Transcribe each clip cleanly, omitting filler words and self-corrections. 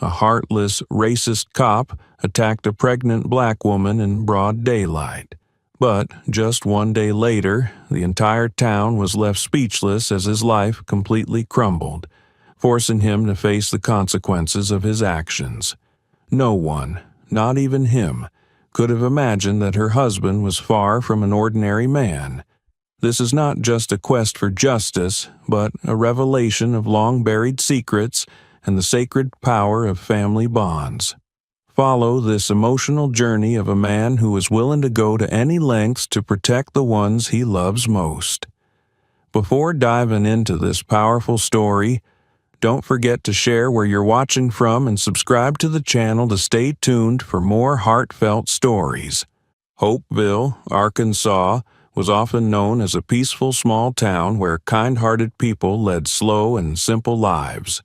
A heartless, racist cop attacked a pregnant black woman in broad daylight. But just one day later, the entire town was left speechless as his life completely crumbled, forcing him to face the consequences of his actions. No one, not even him, could have imagined that her husband was far from an ordinary man. This is not just a quest for justice, but a revelation of long-buried secrets and the sacred power of family bonds. Follow this emotional journey of a man who is willing to go to any lengths to protect the ones he loves most. Before diving into this powerful story, don't forget to share where you're watching from and subscribe to the channel to stay tuned for more heartfelt stories. Hopeville, Arkansas, was often known as a peaceful small town where kind-hearted people led slow and simple lives.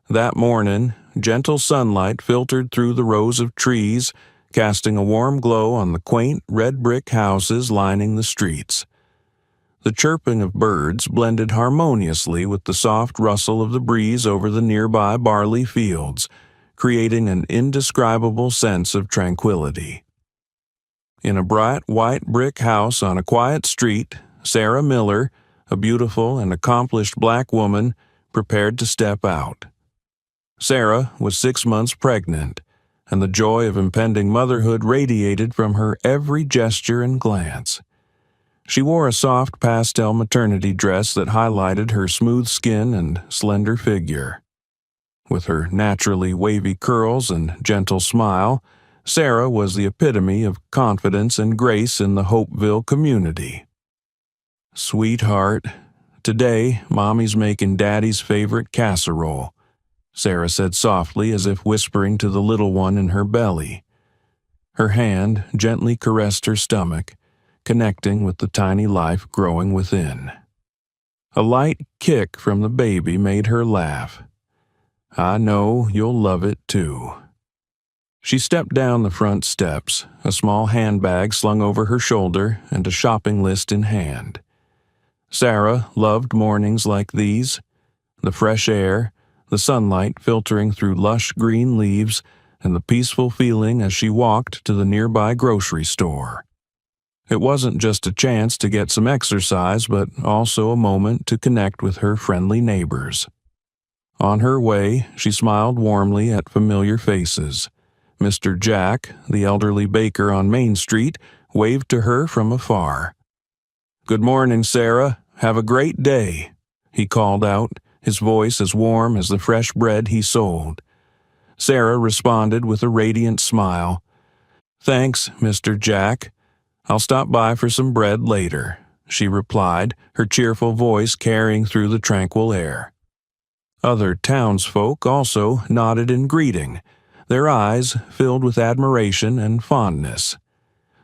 That morning, gentle sunlight filtered through the rows of trees, casting a warm glow on the quaint red brick houses lining the streets. The chirping of birds blended harmoniously with the soft rustle of the breeze over the nearby barley fields, creating an indescribable sense of tranquility. In a bright white brick house on a quiet street, Sarah Miller, a beautiful and accomplished black woman, prepared to step out. Sarah was 6 months pregnant, and the joy of impending motherhood radiated from her every gesture and glance. She wore a soft pastel maternity dress that highlighted her smooth skin and slender figure. With her naturally wavy curls and gentle smile, Sarah was the epitome of confidence and grace in the Hopeville community. "Sweetheart, today Mommy's making Daddy's favorite casserole," Sarah said softly as if whispering to the little one in her belly. Her hand gently caressed her stomach, connecting with the tiny life growing within. A light kick from the baby made her laugh. "I know you'll love it too." She stepped down the front steps, a small handbag slung over her shoulder and a shopping list in hand. Sarah loved mornings like these, the fresh air, the sunlight filtering through lush green leaves, and the peaceful feeling as she walked to the nearby grocery store. It wasn't just a chance to get some exercise, but also a moment to connect with her friendly neighbors. On her way, she smiled warmly at familiar faces. Mr. Jack, the elderly baker on Main Street, waved to her from afar. "Good morning, Sarah. Have a great day," he called out, his voice as warm as the fresh bread he sold. Sarah responded with a radiant smile. "Thanks, Mr. Jack. I'll stop by for some bread later," she replied, her cheerful voice carrying through the tranquil air. Other townsfolk also nodded in greeting, their eyes filled with admiration and fondness.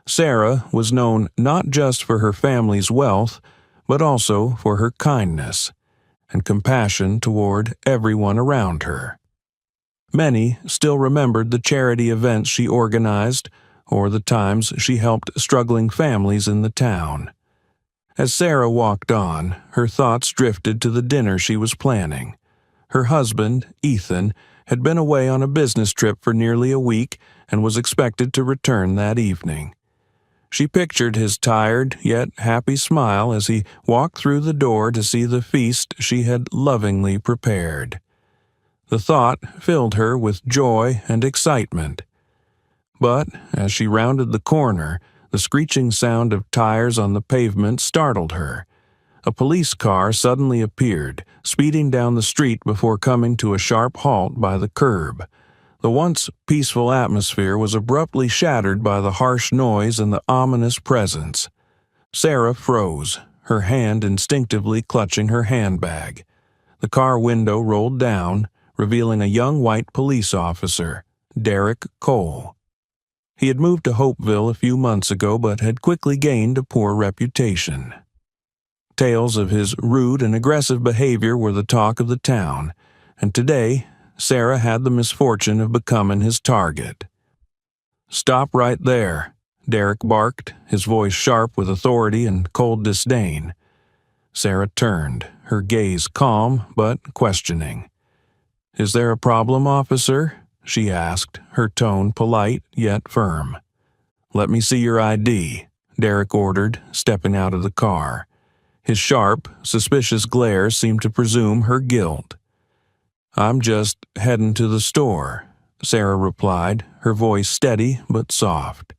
Sarah was known not just for her family's wealth, but also for her kindness and compassion toward everyone around her. Many still remembered the charity events she organized or the times she helped struggling families in the town. As Sarah walked on, her thoughts drifted to the dinner she was planning. Her husband, Ethan, had been away on a business trip for nearly a week and was expected to return that evening. She pictured his tired yet happy smile as he walked through the door to see the feast she had lovingly prepared. The thought filled her with joy and excitement. But as she rounded the corner, the screeching sound of tires on the pavement startled her. A police car suddenly appeared, speeding down the street before coming to a sharp halt by the curb. The once peaceful atmosphere was abruptly shattered by the harsh noise and the ominous presence. Sarah froze, her hand instinctively clutching her handbag. The car window rolled down, revealing a young white police officer, Derek Cole. He had moved to Hopeville a few months ago but had quickly gained a poor reputation. Tales of his rude and aggressive behavior were the talk of the town, and today Sarah had the misfortune of becoming his target. "Stop right there," Derek barked, his voice sharp with authority and cold disdain. Sarah turned, her gaze calm but questioning. "Is there a problem, officer?" she asked, her tone polite yet firm. "Let me see your ID," Derek ordered, stepping out of the car. His sharp, suspicious glare seemed to presume her guilt. "I'm just heading to the store," Sarah replied, her voice steady but soft.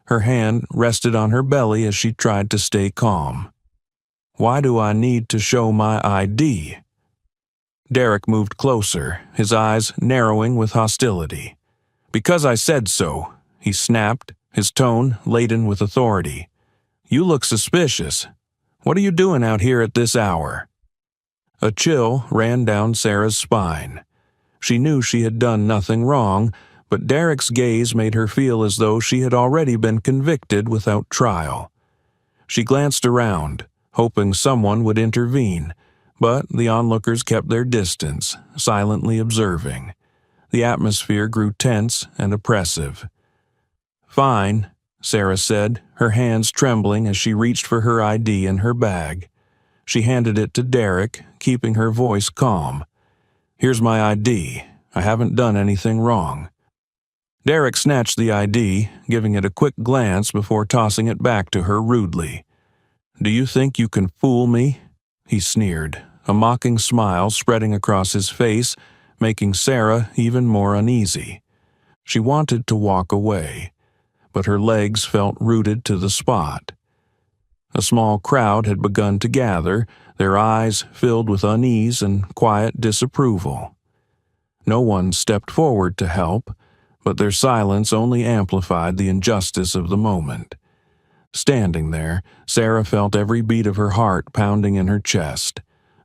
Her hand rested on her belly as she tried to stay calm. "Why do I need to show my ID?" Derek moved closer, his eyes narrowing with hostility. "Because I said so," he snapped, his tone laden with authority. "You look suspicious. What are you doing out here at this hour?" A chill ran down Sarah's spine. She knew she had done nothing wrong, but Derek's gaze made her feel as though she had already been convicted without trial. She glanced around, hoping someone would intervene, but the onlookers kept their distance, silently observing. The atmosphere grew tense and oppressive. "Fine," Sarah said, her hands trembling as she reached for her ID in her bag. She handed it to Derek, keeping her voice calm. "Here's my ID. I haven't done anything wrong." Derek snatched the ID, giving it a quick glance before tossing it back to her rudely. "Do you think you can fool me?" he sneered, a mocking smile spreading across his face, making Sarah even more uneasy. She wanted to walk away, but her legs felt rooted to the spot. A small crowd had begun to gather, their eyes filled with unease and quiet disapproval. No one stepped forward to help, but their silence only amplified the injustice of the moment. Standing there, Sarah felt every beat of her heart pounding in her chest,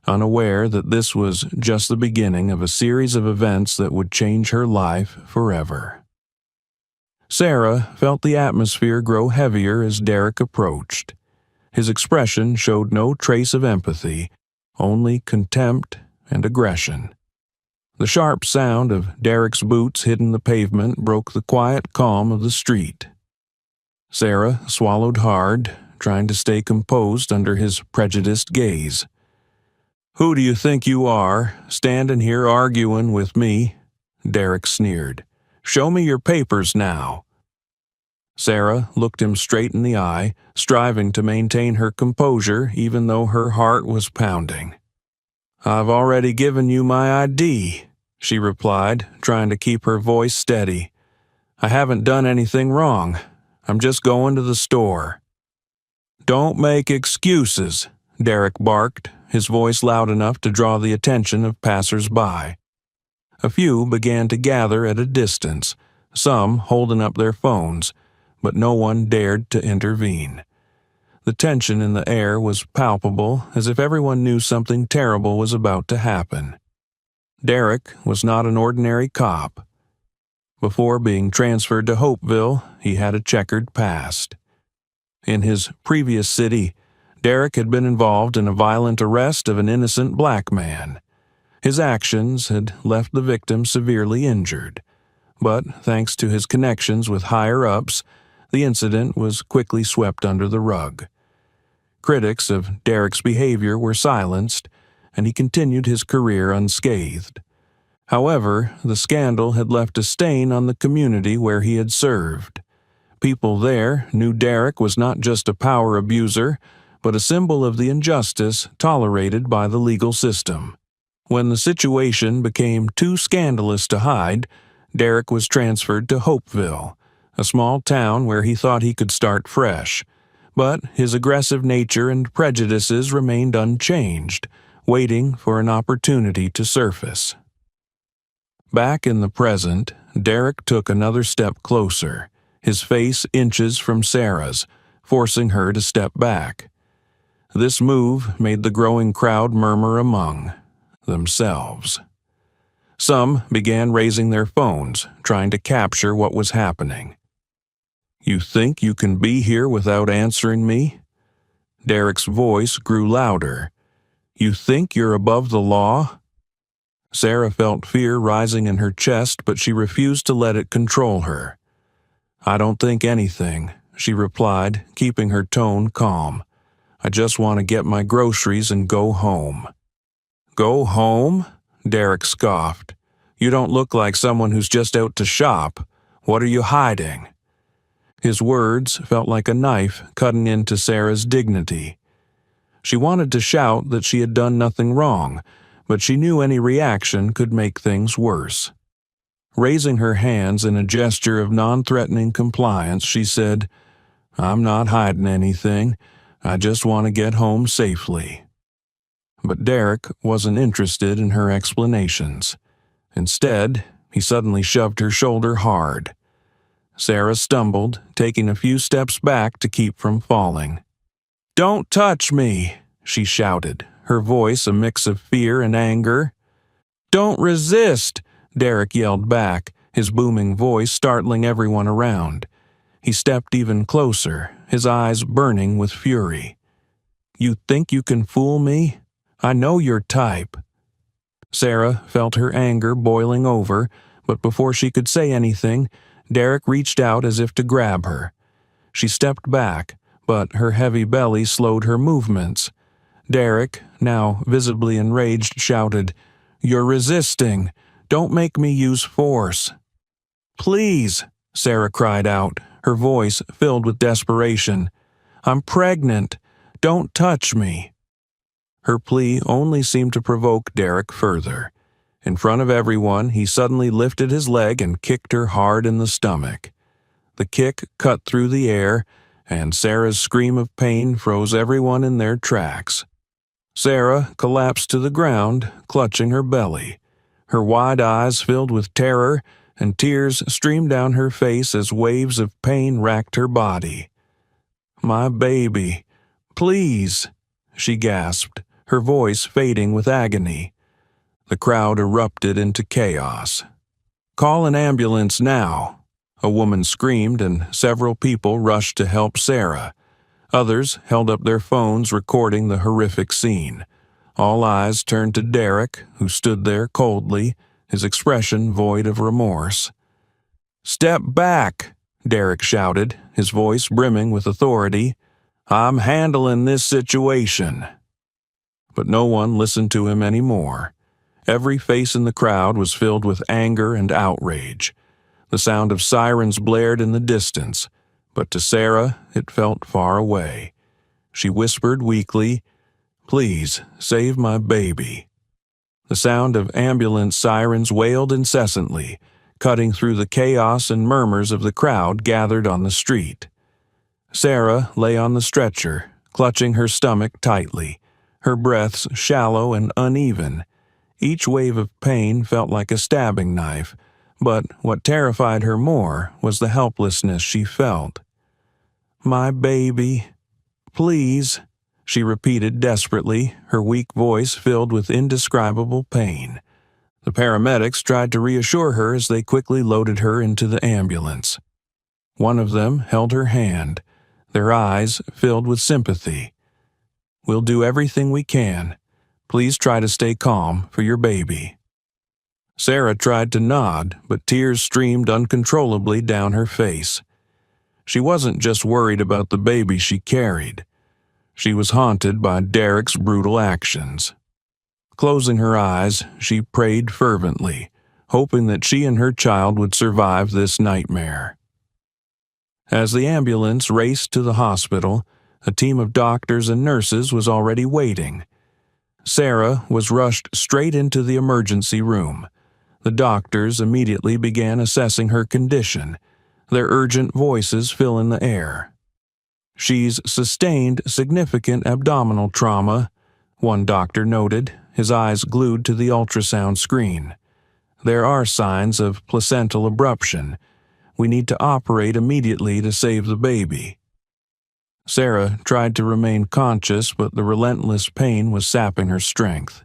unaware that this was just the beginning of a series of events that would change her life forever. Sarah felt the atmosphere grow heavier as Derek approached. His expression showed no trace of empathy, only contempt and aggression. The sharp sound of Derek's boots hitting the pavement broke the quiet calm of the street. Sarah swallowed hard, trying to stay composed under his prejudiced gaze. "Who do you think you are, standing here arguing with me?" Derek sneered. "Show me your papers now." Sarah looked him straight in the eye, striving to maintain her composure even though her heart was pounding. "I've already given you my ID," she replied, trying to keep her voice steady. "I haven't done anything wrong. I'm just going to the store." "Don't make excuses," Derek barked, his voice loud enough to draw the attention of passers-by. A few began to gather at a distance, some holding up their phones, but no one dared to intervene. The tension in the air was palpable, as if everyone knew something terrible was about to happen. Derek was not an ordinary cop. Before being transferred to Hopeville, he had a checkered past. In his previous city, Derek had been involved in a violent arrest of an innocent black man. His actions had left the victim severely injured, but thanks to his connections with higher-ups, the incident was quickly swept under the rug. Critics of Derek's behavior were silenced, and he continued his career unscathed. However, the scandal had left a stain on the community where he had served. People there knew Derek was not just a power abuser, but a symbol of the injustice tolerated by the legal system. When the situation became too scandalous to hide, Derek was transferred to Hopeville, a small town where he thought he could start fresh. But his aggressive nature and prejudices remained unchanged, waiting for an opportunity to surface. Back in the present, Derek took another step closer, his face inches from Sarah's, forcing her to step back. This move made the growing crowd murmur among themselves. Some began raising their phones, trying to capture what was happening. "You think you can be here without answering me?" Derek's voice grew louder. "You think you're above the law?" Sarah felt fear rising in her chest, but she refused to let it control her. "I don't think anything," she replied, keeping her tone calm. "I just want to get my groceries and go home." "Go home?" Derek scoffed. You don't look like someone who's just out to shop. What are you hiding?" His words felt like a knife cutting into Sarah's dignity. She wanted to shout that she had done nothing wrong, but she knew any reaction could make things worse. Raising her hands in a gesture of non-threatening compliance, she said, "I'm not hiding anything. I just want to get home safely." But Derek wasn't interested in her explanations. Instead, he suddenly shoved her shoulder hard. Sarah stumbled, taking a few steps back to keep from falling. "Don't touch me," she shouted, her voice a mix of fear and anger. "Don't resist," Derek yelled back, his booming voice startling everyone around. He stepped even closer, his eyes burning with fury. "You think you can fool me? I know your type." Sarah felt her anger boiling over, but before she could say anything, Derek reached out as if to grab her. She stepped back, but her heavy belly slowed her movements. Derek, now visibly enraged, shouted, "You're resisting. Don't make me use force." "Please," Sarah cried out, her voice filled with desperation. "I'm pregnant. Don't touch me." Her plea only seemed to provoke Derek further. In front of everyone, he suddenly lifted his leg and kicked her hard in the stomach. The kick cut through the air, and Sarah's scream of pain froze everyone in their tracks. Sarah collapsed to the ground, clutching her belly. Her wide eyes filled with terror, and tears streamed down her face as waves of pain racked her body. "My baby, please," she gasped, her voice fading with agony. The crowd erupted into chaos. "Call an ambulance now," a woman screamed, and several people rushed to help Sarah. Others held up their phones recording the horrific scene. All eyes turned to Derek, who stood there coldly, his expression void of remorse. "Step back," Derek shouted, his voice brimming with authority. "I'm handling this situation." But no one listened to him anymore. Every face in the crowd was filled with anger and outrage. The sound of sirens blared in the distance, but to Sarah it felt far away. She whispered weakly, "Please, save my baby." The sound of ambulance sirens wailed incessantly, cutting through the chaos and murmurs of the crowd gathered on the street. Sarah lay on the stretcher, clutching her stomach tightly, her breaths shallow and uneven. Each wave of pain felt like a stabbing knife, but what terrified her more was the helplessness she felt. "My baby, please," she repeated desperately, her weak voice filled with indescribable pain. The paramedics tried to reassure her as they quickly loaded her into the ambulance. One of them held her hand, their eyes filled with sympathy. "We'll do everything we can. Please try to stay calm for your baby." Sarah tried to nod, but tears streamed uncontrollably down her face. She wasn't just worried about the baby she carried. She was haunted by Derek's brutal actions. Closing her eyes, she prayed fervently, hoping that she and her child would survive this nightmare. As the ambulance raced to the hospital, a team of doctors and nurses was already waiting. Sarah was rushed straight into the emergency room. The doctors immediately began assessing her condition, their urgent voices filling the air. "She's sustained significant abdominal trauma," one doctor noted, his eyes glued to the ultrasound screen. "There are signs of placental abruption. We need to operate immediately to save the baby." Sarah tried to remain conscious, but the relentless pain was sapping her strength.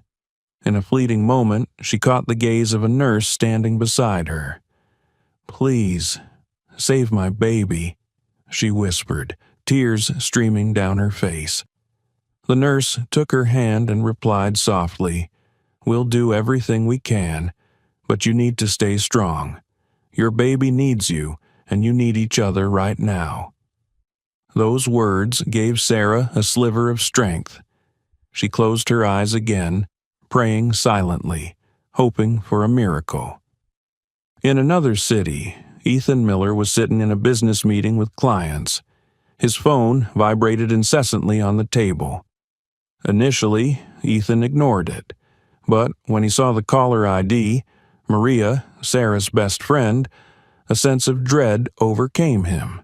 In a fleeting moment, she caught the gaze of a nurse standing beside her. "Please, save my baby," she whispered, tears streaming down her face. The nurse took her hand and replied softly, "We'll do everything we can, but you need to stay strong. Your baby needs you, and you need each other right now." Those words gave Sarah a sliver of strength. She closed her eyes again, praying silently, hoping for a miracle. In another city, Ethan Miller was sitting in a business meeting with clients. His phone vibrated incessantly on the table. Initially, Ethan ignored it, but when he saw the caller ID, Maria, Sarah's best friend, a sense of dread overcame him.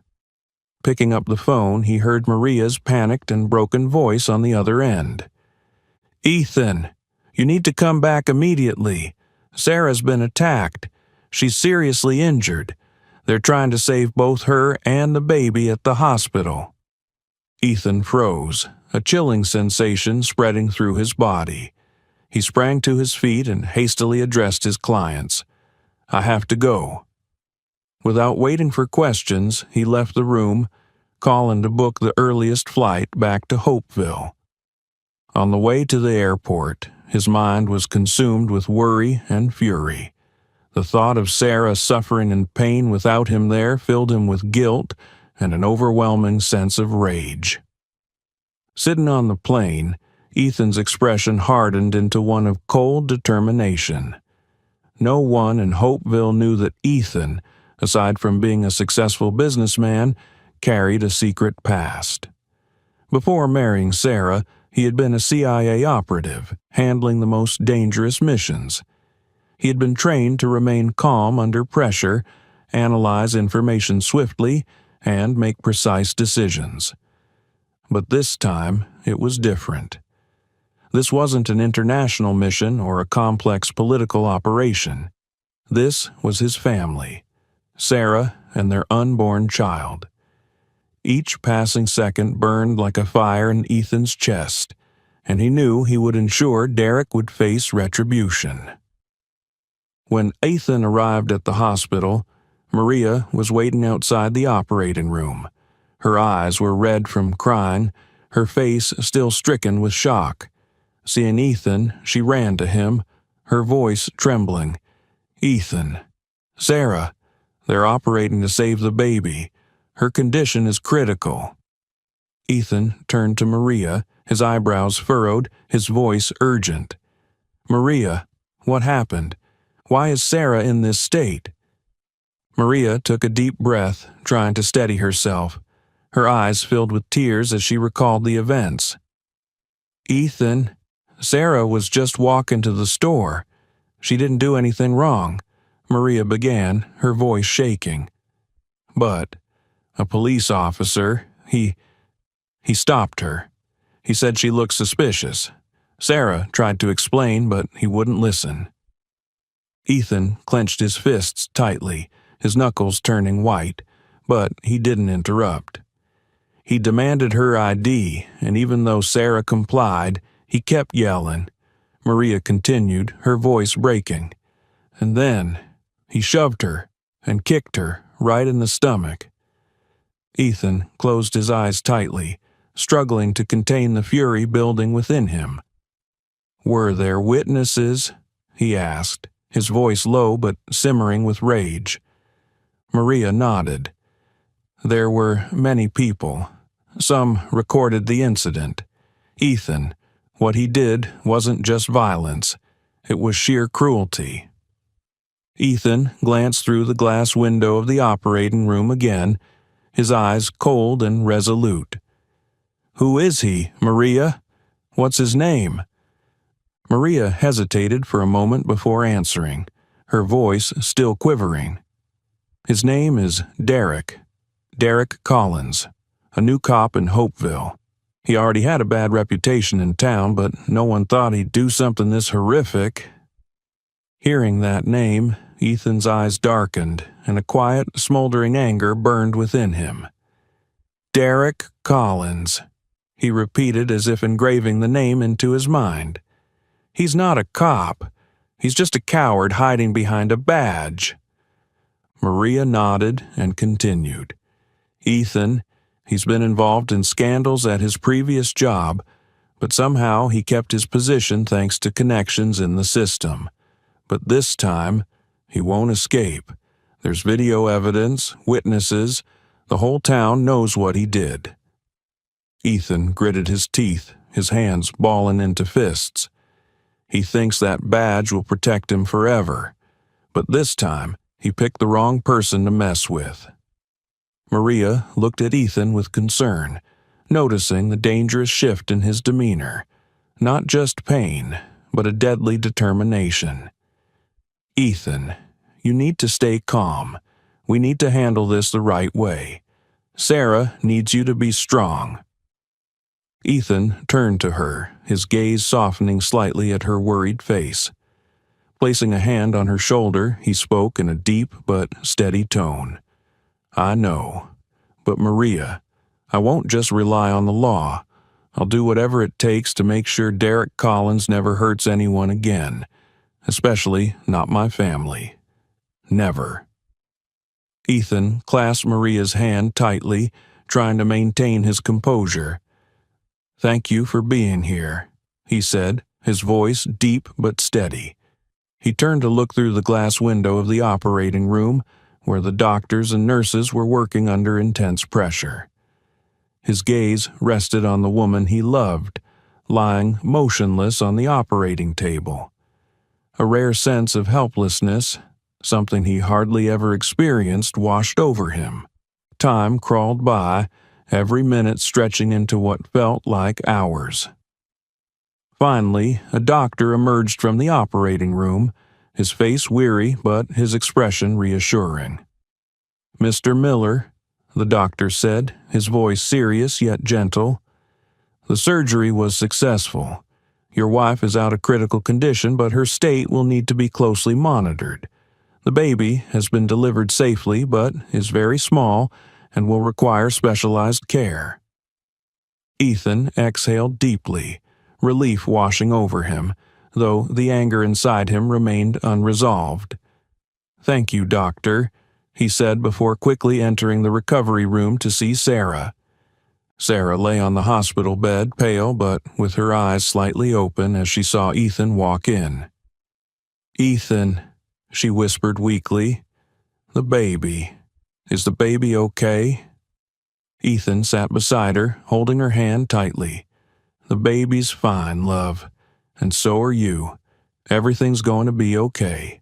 Picking up the phone, he heard Maria's panicked and broken voice on the other end. "Ethan, you need to come back immediately. Sarah's been attacked. She's seriously injured. They're trying to save both her and the baby at the hospital." Ethan froze, a chilling sensation spreading through his body. He sprang to his feet and hastily addressed his clients. "I have to go." Without waiting for questions, he left the room, calling to book the earliest flight back to Hopeville. On the way to the airport, his mind was consumed with worry and fury. The thought of Sarah suffering in pain without him there filled him with guilt and an overwhelming sense of rage. Sitting on the plane, Ethan's expression hardened into one of cold determination. No one in Hopeville knew that Ethan, aside from being a successful businessman, carried a secret past. Before marrying Sarah, he had been a CIA operative, handling the most dangerous missions. He had been trained to remain calm under pressure, analyze information swiftly, and make precise decisions. But this time, it was different. This wasn't an international mission or a complex political operation. This was his family, Sarah and their unborn child. Each passing second burned like a fire in Ethan's chest, and he knew he would ensure Derek would face retribution. When Ethan arrived at the hospital, Maria was waiting outside the operating room. Her eyes were red from crying, her face still stricken with shock. Seeing Ethan, she ran to him, her voice trembling. "Ethan, Sarah, they're operating to save the baby. Her condition is critical." Ethan turned to Maria, his eyebrows furrowed, his voice urgent. "Maria, what happened? Why is Sarah in this state?" Maria took a deep breath, trying to steady herself. Her eyes filled with tears as she recalled the events. "Ethan, Sarah was just walking to the store. She didn't do anything wrong," Maria began, her voice shaking. "But a police officer, he stopped her. He said she looked suspicious. Sarah tried to explain, but he wouldn't listen." Ethan clenched his fists tightly, his knuckles turning white, but he didn't interrupt. He demanded her ID, and even though Sarah complied, he kept yelling. Maria continued, her voice breaking. And then he shoved her and kicked her right in the stomach. Ethan closed his eyes tightly, struggling to contain the fury building within him. "Were there witnesses?" he asked, his voice low but simmering with rage. Maria nodded. "There were many people. Some recorded the incident. Ethan, what he did wasn't just violence. It was sheer cruelty." Ethan glanced through the glass window of the operating room again, his eyes cold and resolute. "Who is he, Maria? What's his name?" Maria hesitated for a moment before answering, her voice still quivering. "His name is Derek Collins, a new cop in Hopeville. He already had a bad reputation in town, but no one thought he'd do something this horrific." Hearing that name, Ethan's eyes darkened, and a quiet, smoldering anger burned within him. "Derek Collins," he repeated as if engraving the name into his mind. "He's not a cop. He's just a coward hiding behind a badge." Maria nodded and continued. "Ethan, he's been involved in scandals at his previous job, but somehow he kept his position thanks to connections in the system. But this time, he won't escape. There's video evidence, witnesses. The whole town knows what he did." Ethan gritted his teeth, his hands balling into fists. He thinks that badge will protect him forever. But this time, He picked the wrong person to mess with. Maria looked at Ethan with concern, noticing the dangerous shift in his demeanor. Not just pain, but a deadly determination. Ethan, you need to stay calm. We need to handle this the right way. Sarah needs you to be strong. Ethan turned to her, his gaze softening slightly at her worried face. Placing a hand on her shoulder, he spoke in a deep but steady tone. I know, but Maria, I won't just rely on the law. I'll do whatever it takes to make sure Derek Collins never hurts anyone again, especially not my family. Never. Ethan clasped Maria's hand tightly, trying to maintain his composure. Thank you for being here, he said, his voice deep but steady. He turned to look through the glass window of the operating room, where the doctors and nurses were working under intense pressure. His gaze rested on the woman he loved, lying motionless on the operating table. A rare sense of helplessness, something he hardly ever experienced, washed over him. Time crawled by, every minute stretching into what felt like hours. Finally, a doctor emerged from the operating room, his face weary but his expression reassuring. Mr. Miller, the doctor said, his voice serious yet gentle. The surgery was successful. Your wife is out of critical condition, but her state will need to be closely monitored. The baby has been delivered safely, but is very small and will require specialized care. Ethan exhaled deeply, relief washing over him, though the anger inside him remained unresolved. Thank you, doctor, he said before quickly entering the recovery room to see Sarah. Sarah lay on the hospital bed, pale but with her eyes slightly open as she saw Ethan walk in. Ethan, she whispered weakly. The baby. Is the baby okay? Ethan sat beside her, holding her hand tightly. The baby's fine, love. And so are you. Everything's going to be okay.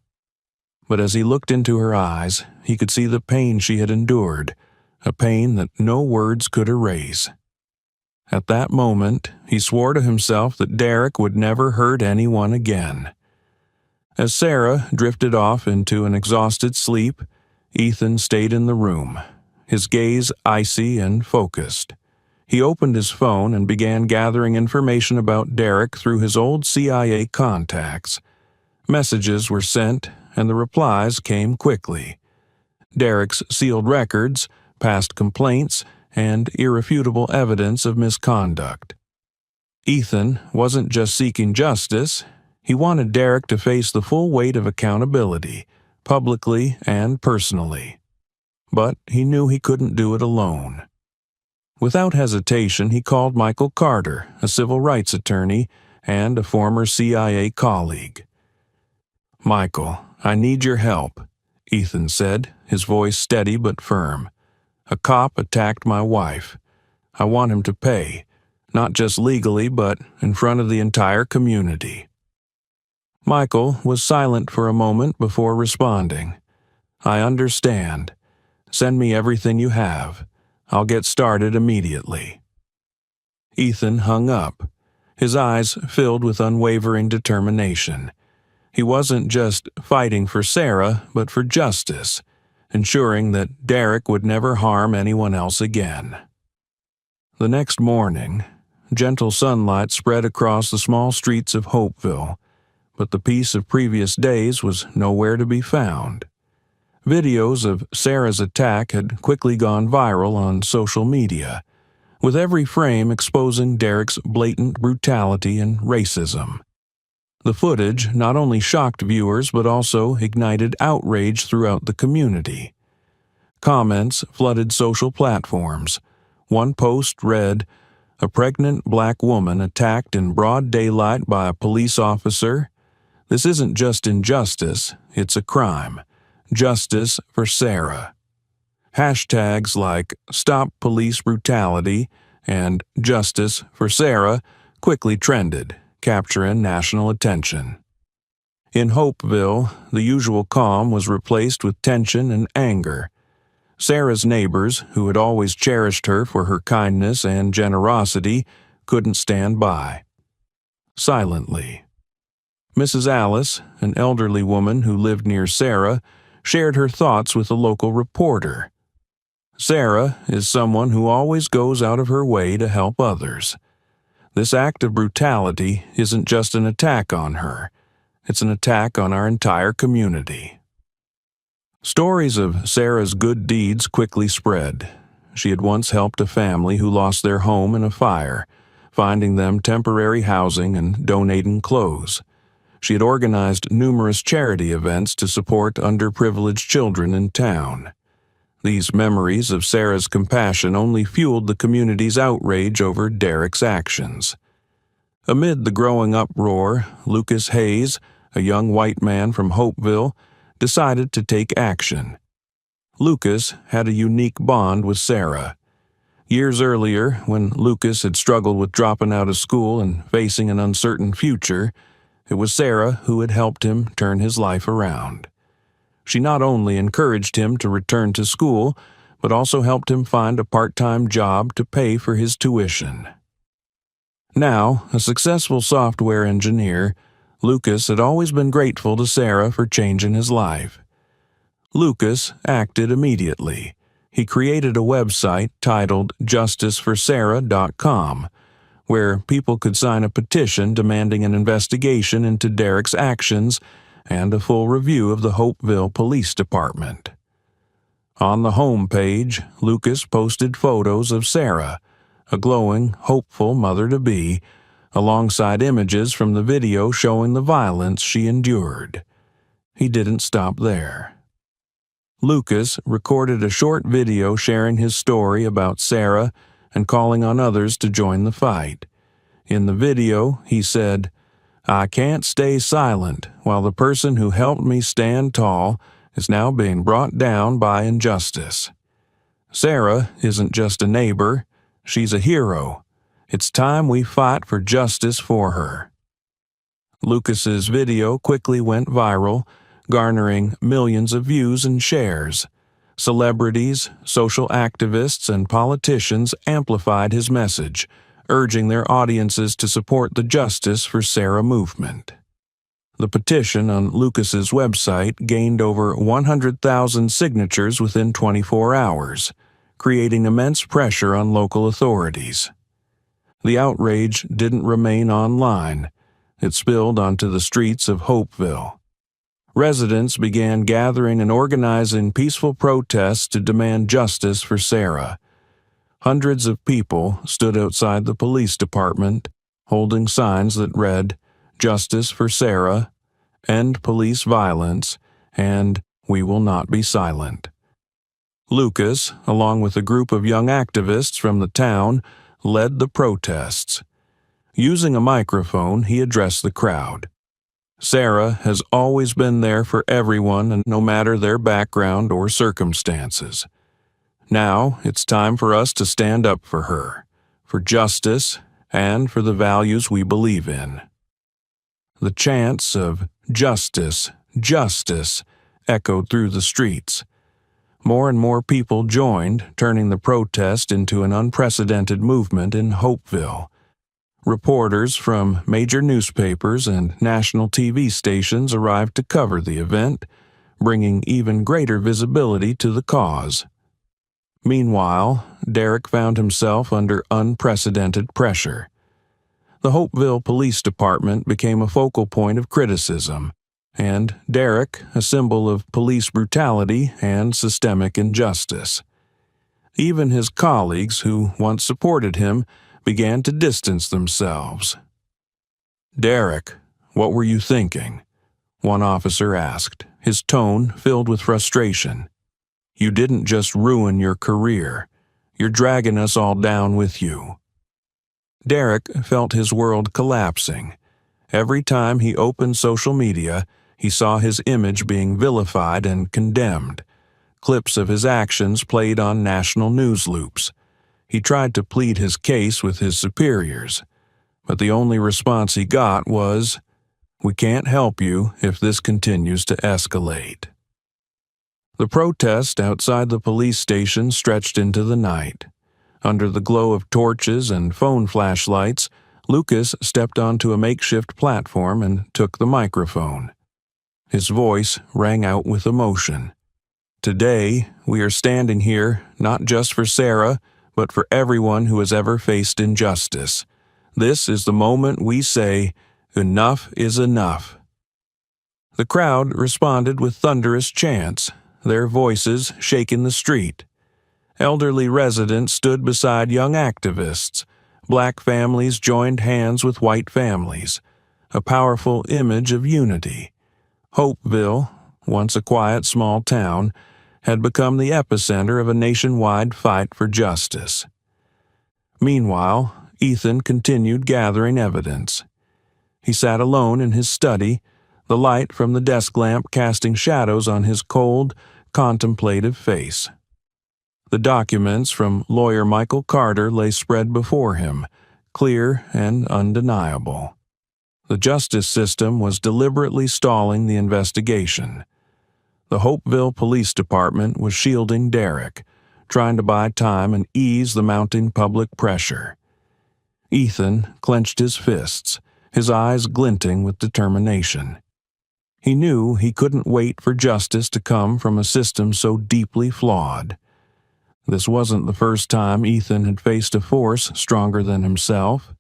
But as he looked into her eyes, he could see the pain she had endured, a pain that no words could erase. At that moment, he swore to himself that Derek would never hurt anyone again. As Sarah drifted off into an exhausted sleep, Ethan stayed in the room, his gaze icy and focused. He opened his phone and began gathering information about Derek through his old CIA contacts. Messages were sent, and the replies came quickly. Derek's sealed records, past complaints, and irrefutable evidence of misconduct. Ethan wasn't just seeking justice, he wanted Derek to face the full weight of accountability, publicly and personally. But he knew he couldn't do it alone. Without hesitation, he called Michael Carter, a civil rights attorney and a former CIA colleague. Michael, I need your help, Ethan said, his voice steady but firm. A cop attacked my wife. I want him to pay, not just legally, but in front of the entire community. Michael was silent for a moment before responding. I understand. Send me everything you have. I'll get started immediately. Ethan hung up, his eyes filled with unwavering determination. He wasn't just fighting for Sarah, but for justice, ensuring that Derek would never harm anyone else again. The next morning, gentle sunlight spread across the small streets of Hopeville, but the peace of previous days was nowhere to be found. Videos of Sarah's attack had quickly gone viral on social media, with every frame exposing Derek's blatant brutality and racism. The footage not only shocked viewers but also ignited outrage throughout the community. Comments flooded social platforms. One post read, "A pregnant black woman attacked in broad daylight by a police officer. This isn't just injustice, it's a crime. Justice for Sarah." Hashtags like "Stop Police Brutality" and "Justice for Sarah" quickly trended, capturing national attention. In Hopeville, the usual calm was replaced with tension and anger. Sarah's neighbors, who had always cherished her for her kindness and generosity, couldn't stand by. Silently. Mrs. Alice, an elderly woman who lived near Sarah, shared her thoughts with a local reporter. Sarah is someone who always goes out of her way to help others. This act of brutality isn't just an attack on her, it's an attack on our entire community. Stories of Sarah's good deeds quickly spread. She had once helped a family who lost their home in a fire, finding them temporary housing and donating clothes. She had organized numerous charity events to support underprivileged children in town. These memories of Sarah's compassion only fueled the community's outrage over Derek's actions. Amid the growing uproar, Lucas Hayes, a young white man from Hopeville, decided to take action. Lucas had a unique bond with Sarah. Years earlier, when Lucas had struggled with dropping out of school and facing an uncertain future, it was Sarah who had helped him turn his life around. She not only encouraged him to return to school, but also helped him find a part-time job to pay for his tuition. Now, a successful software engineer, Lucas had always been grateful to Sarah for changing his life. Lucas acted immediately. He created a website titled justiceforsarah.com, where people could sign a petition demanding an investigation into Derek's actions and a full review of the Hopeville Police Department. On the home page, Lucas posted photos of Sarah, a glowing, hopeful mother-to-be, alongside images from the video showing the violence she endured. He didn't stop there. Lucas recorded a short video sharing his story about Sarah and calling on others to join the fight. In the video, he said, "I can't stay silent while the person who helped me stand tall is now being brought down by injustice. Sarah isn't just a neighbor, she's a hero. It's time we fight for justice for her." Lucas's video quickly went viral, garnering millions of views and shares. Celebrities, social activists, and politicians amplified his message, urging their audiences to support the Justice for Sarah movement. The petition on Lucas's website gained over 100,000 signatures within 24 hours, creating immense pressure on local authorities. The outrage didn't remain online. It spilled onto the streets of Hopeville. Residents began gathering and organizing peaceful protests to demand justice for Sarah. Hundreds of people stood outside the police department, holding signs that read, "Justice for Sarah," "End Police Violence," and "We Will Not Be Silent." Lucas, along with a group of young activists from the town, led the protests. Using a microphone, he addressed the crowd. Sarah has always been there for everyone, and no matter their background or circumstances. Now it's time for us to stand up for her, for justice, and for the values we believe in. The chants of "Justice, Justice" echoed through the streets. More and more people joined, turning the protest into an unprecedented movement in Hopeville. Reporters from major newspapers and national TV stations arrived to cover the event, bringing even greater visibility to the cause. Meanwhile, Derek found himself under unprecedented pressure. The Hopeville Police Department became a focal point of criticism, and Derek a symbol of police brutality and systemic injustice. Even his colleagues, who once supported him, began to distance themselves. "Derek, what were you thinking?" one officer asked, his tone filled with frustration. "You didn't just ruin your career. You're dragging us all down with you." Derek felt his world collapsing. Every time he opened social media, he saw his image being vilified and condemned. Clips of his actions played on national news loops. He tried to plead his case with his superiors, but the only response he got was, We can't help you if this continues to escalate." The protest outside the police station stretched into the night. Under the glow of torches and phone flashlights, Lucas stepped onto a makeshift platform and took the microphone. His voice rang out with emotion. "Today, we are standing here not just for Sarah, but for everyone who has ever faced injustice. This is the moment we say, enough is enough." The crowd responded with thunderous chants, their voices shaking the street. Elderly residents stood beside young activists. Black families joined hands with white families, a powerful image of unity. Hopeville, once a quiet small town, had become the epicenter of a nationwide fight for justice. Meanwhile, Ethan continued gathering evidence. He sat alone in his study, the light from the desk lamp casting shadows on his cold, contemplative face. The documents from lawyer Michael Carter lay spread before him, clear and undeniable. The justice system was deliberately stalling the investigation. The Hopeville Police Department was shielding Derek, trying to buy time and ease the mounting public pressure. Ethan clenched his fists, his eyes glinting with determination. He knew he couldn't wait for justice to come from a system so deeply flawed. This wasn't the first time Ethan had faced a force stronger than himself.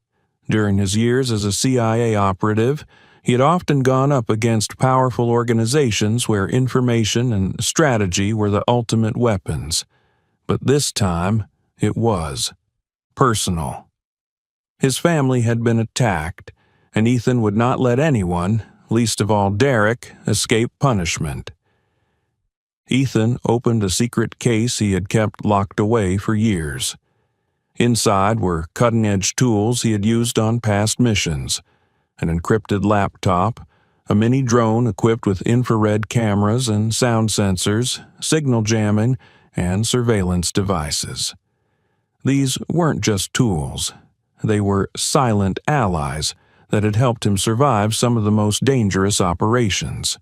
During his years as a CIA operative, he had often gone up against powerful organizations where information and strategy were the ultimate weapons. But this time, it was personal. His family had been attacked, and Ethan would not let anyone, least of all Derek, escape punishment. Ethan opened a secret case he had kept locked away for years. Inside were cutting-edge tools he had used on past missions, an encrypted laptop, a mini drone equipped with infrared cameras and sound sensors, signal jamming, and surveillance devices. These weren't just tools. They were silent allies that had helped him survive some of the most dangerous operations.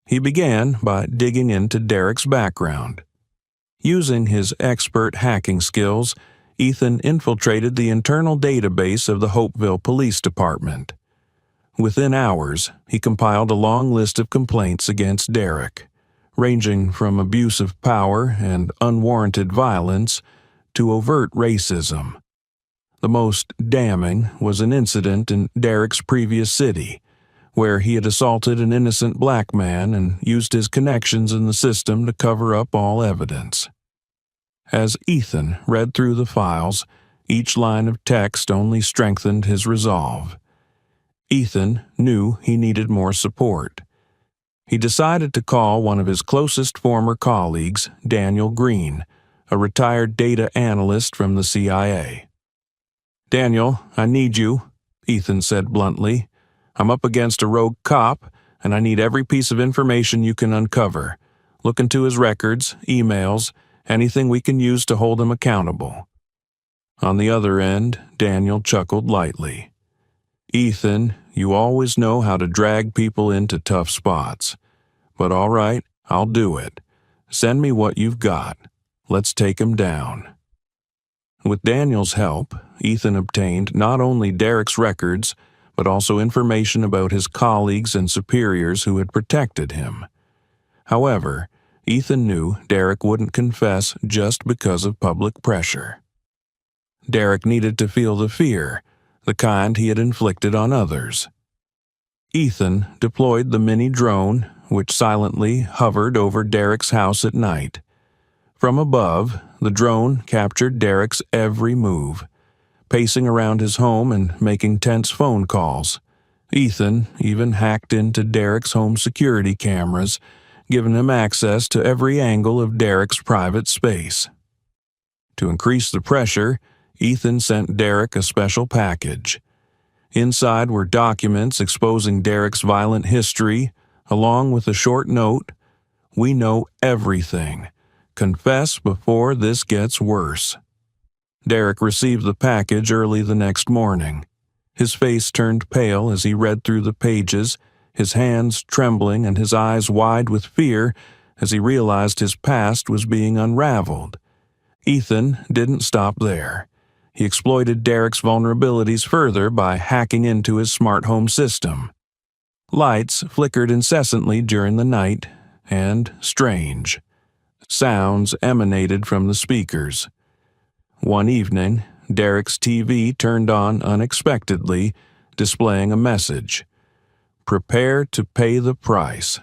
He began by digging into Derek's background. Using his expert hacking skills, Ethan infiltrated the internal database of the Hopeville Police Department. Within hours, he compiled a long list of complaints against Derek, ranging from abuse of power and unwarranted violence to overt racism. The most damning was an incident in Derek's previous city, where he had assaulted an innocent black man and used his connections in the system to cover up all evidence. As Ethan read through the files, each line of text only strengthened his resolve. Ethan knew he needed more support. He decided to call one of his closest former colleagues, Daniel Green, a retired data analyst from the CIA. "Daniel, I need you," Ethan said bluntly. "I'm up against a rogue cop, and I need every piece of information you can uncover. Look into his records, emails, anything we can use to hold him accountable." On the other end, Daniel chuckled lightly. "Ethan, you always know how to drag people into tough spots. But all right, I'll do it. Send me what you've got. Let's take him down." With Daniel's help, Ethan obtained not only Derek's records, but also information about his colleagues and superiors who had protected him. However, Ethan knew Derek wouldn't confess just because of public pressure. Derek needed to feel the fear, the kind he had inflicted on others. Ethan deployed the mini drone, which silently hovered over Derek's house at night. From above, the drone captured Derek's every move, pacing around his home and making tense phone calls. Ethan even hacked into Derek's home security cameras, giving him access to every angle of Derek's private space. To increase the pressure, Ethan sent Derek a special package. Inside were documents exposing Derek's violent history, along with a short note, "We know everything. Confess before this gets worse." Derek received the package early the next morning. His face turned pale as he read through the pages, his hands trembling and his eyes wide with fear as he realized his past was being unraveled. Ethan didn't stop there. He exploited Derek's vulnerabilities further by hacking into his smart home system. Lights flickered incessantly during the night, and strange sounds emanated from the speakers. One evening, Derek's TV turned on unexpectedly, displaying a message: "Prepare to pay the price."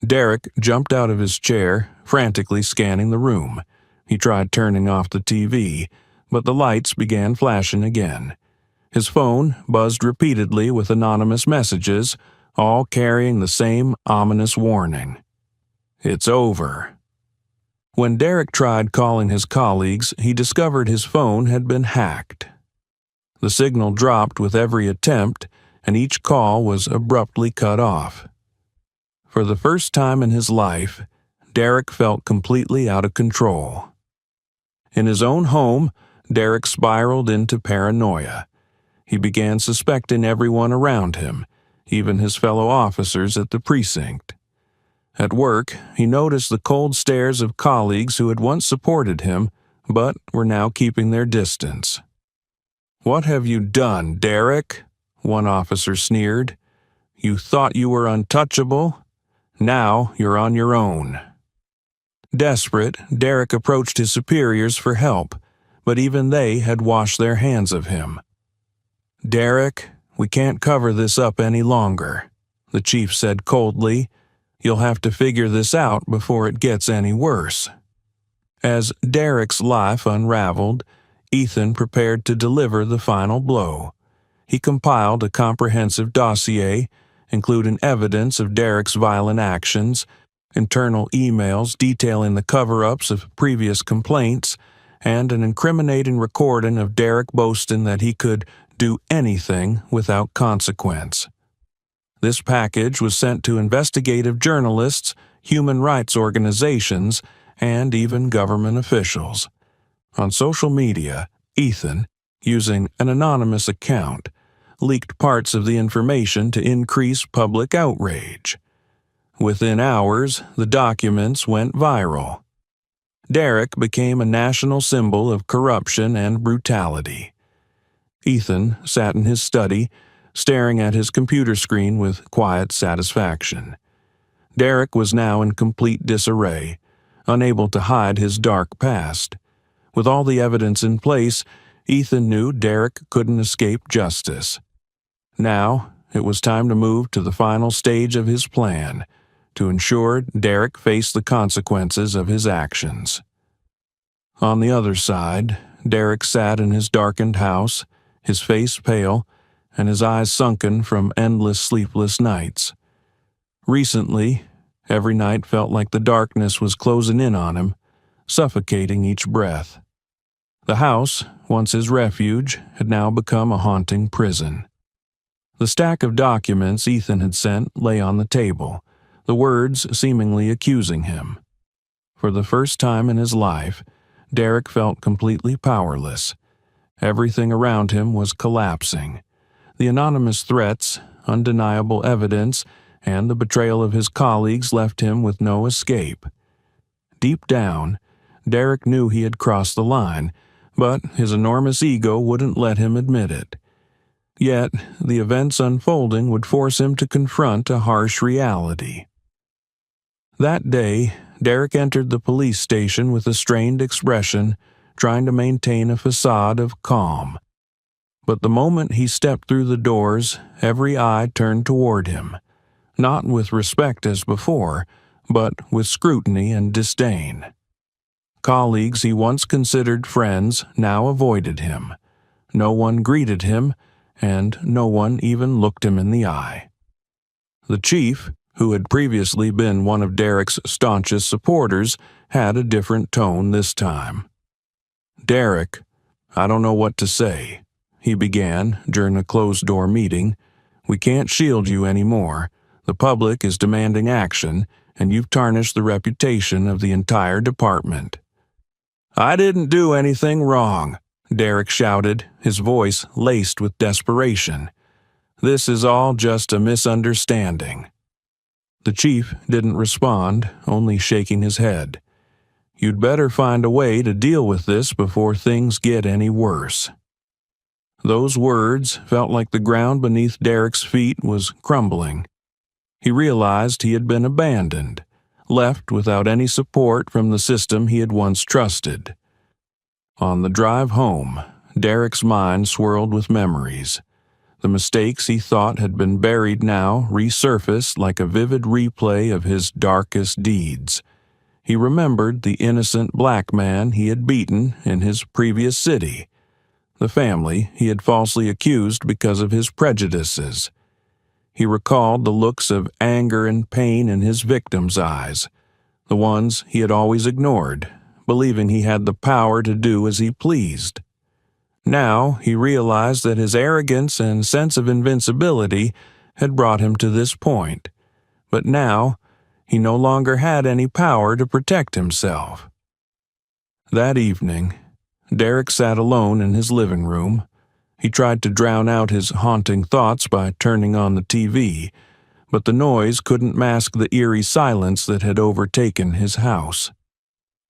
Derek jumped out of his chair, frantically scanning the room. He tried turning off the TV, but the lights began flashing again. His phone buzzed repeatedly with anonymous messages, all carrying the same ominous warning: "It's over." When Derek tried calling his colleagues, he discovered his phone had been hacked. The signal dropped with every attempt, and each call was abruptly cut off. For the first time in his life, Derek felt completely out of control. In his own home, Derek spiraled into paranoia. He began suspecting everyone around him, even his fellow officers at the precinct. At work, he noticed the cold stares of colleagues who had once supported him, but were now keeping their distance. "What have you done, Derek?" one officer sneered. "You thought you were untouchable? Now you're on your own." Desperate, Derek approached his superiors for help, but even they had washed their hands of him. "Derek, we can't cover this up any longer," the chief said coldly. "You'll have to figure this out before it gets any worse." As Derek's life unraveled, Ethan prepared to deliver the final blow. He compiled a comprehensive dossier, including evidence of Derek's violent actions, internal emails detailing the cover-ups of previous complaints, and an incriminating recording of Derek boasting that he could do anything without consequence. This package was sent to investigative journalists, human rights organizations, and even government officials. On social media, Ethan, using an anonymous account, leaked parts of the information to increase public outrage. Within hours, the documents went viral. Derek became a national symbol of corruption and brutality. Ethan sat in his study, staring at his computer screen with quiet satisfaction. Derek was now in complete disarray, unable to hide his dark past. With all the evidence in place, Ethan knew Derek couldn't escape justice. Now, it was time to move to the final stage of his plan, to ensure Derek faced the consequences of his actions. On the other side, Derek sat in his darkened house, his face pale, and his eyes sunken from endless sleepless nights. Recently, every night felt like the darkness was closing in on him, suffocating each breath. The house, once his refuge, had now become a haunting prison. The stack of documents Ethan had sent lay on the table, the words seemingly accusing him. For the first time in his life, Derek felt completely powerless. Everything around him was collapsing. The anonymous threats, undeniable evidence, and the betrayal of his colleagues left him with no escape. Deep down, Derek knew he had crossed the line, but his enormous ego wouldn't let him admit it. Yet, the events unfolding would force him to confront a harsh reality. That day, Derek entered the police station with a strained expression, trying to maintain a facade of calm. But the moment he stepped through the doors, every eye turned toward him, not with respect as before, but with scrutiny and disdain. Colleagues he once considered friends now avoided him. No one greeted him, and no one even looked him in the eye. The chief, who had previously been one of Derek's staunchest supporters, had a different tone this time. "Derek, I don't know what to say," he began during a closed-door meeting. "We can't shield you anymore. The public is demanding action, and you've tarnished the reputation of the entire department." "I didn't do anything wrong," Derek shouted, his voice laced with desperation. "This is all just a misunderstanding." The chief didn't respond, only shaking his head. "You'd better find a way to deal with this before things get any worse." Those words felt like the ground beneath Derek's feet was crumbling. He realized he had been abandoned, left without any support from the system he had once trusted. On the drive home, Derek's mind swirled with memories. The mistakes he thought had been buried now resurfaced like a vivid replay of his darkest deeds. He remembered the innocent black man he had beaten in his previous city, the family he had falsely accused because of his prejudices. He recalled the looks of anger and pain in his victims' eyes, the ones he had always ignored, believing he had the power to do as he pleased. Now he realized that his arrogance and sense of invincibility had brought him to this point, but now he no longer had any power to protect himself. That evening, Derek sat alone in his living room. He tried to drown out his haunting thoughts by turning on the TV, but the noise couldn't mask the eerie silence that had overtaken his house.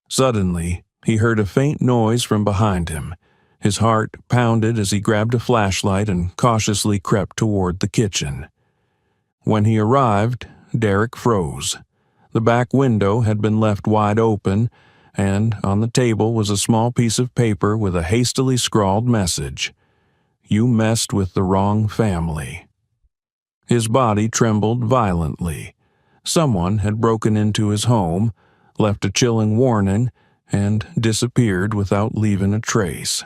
Suddenly, he heard a faint noise from behind him. His heart pounded as he grabbed a flashlight and cautiously crept toward the kitchen. When he arrived, Derek froze. The back window had been left wide open, and on the table was a small piece of paper with a hastily scrawled message. "You messed with the wrong family." His body trembled violently. Someone had broken into his home, left a chilling warning, and disappeared without leaving a trace.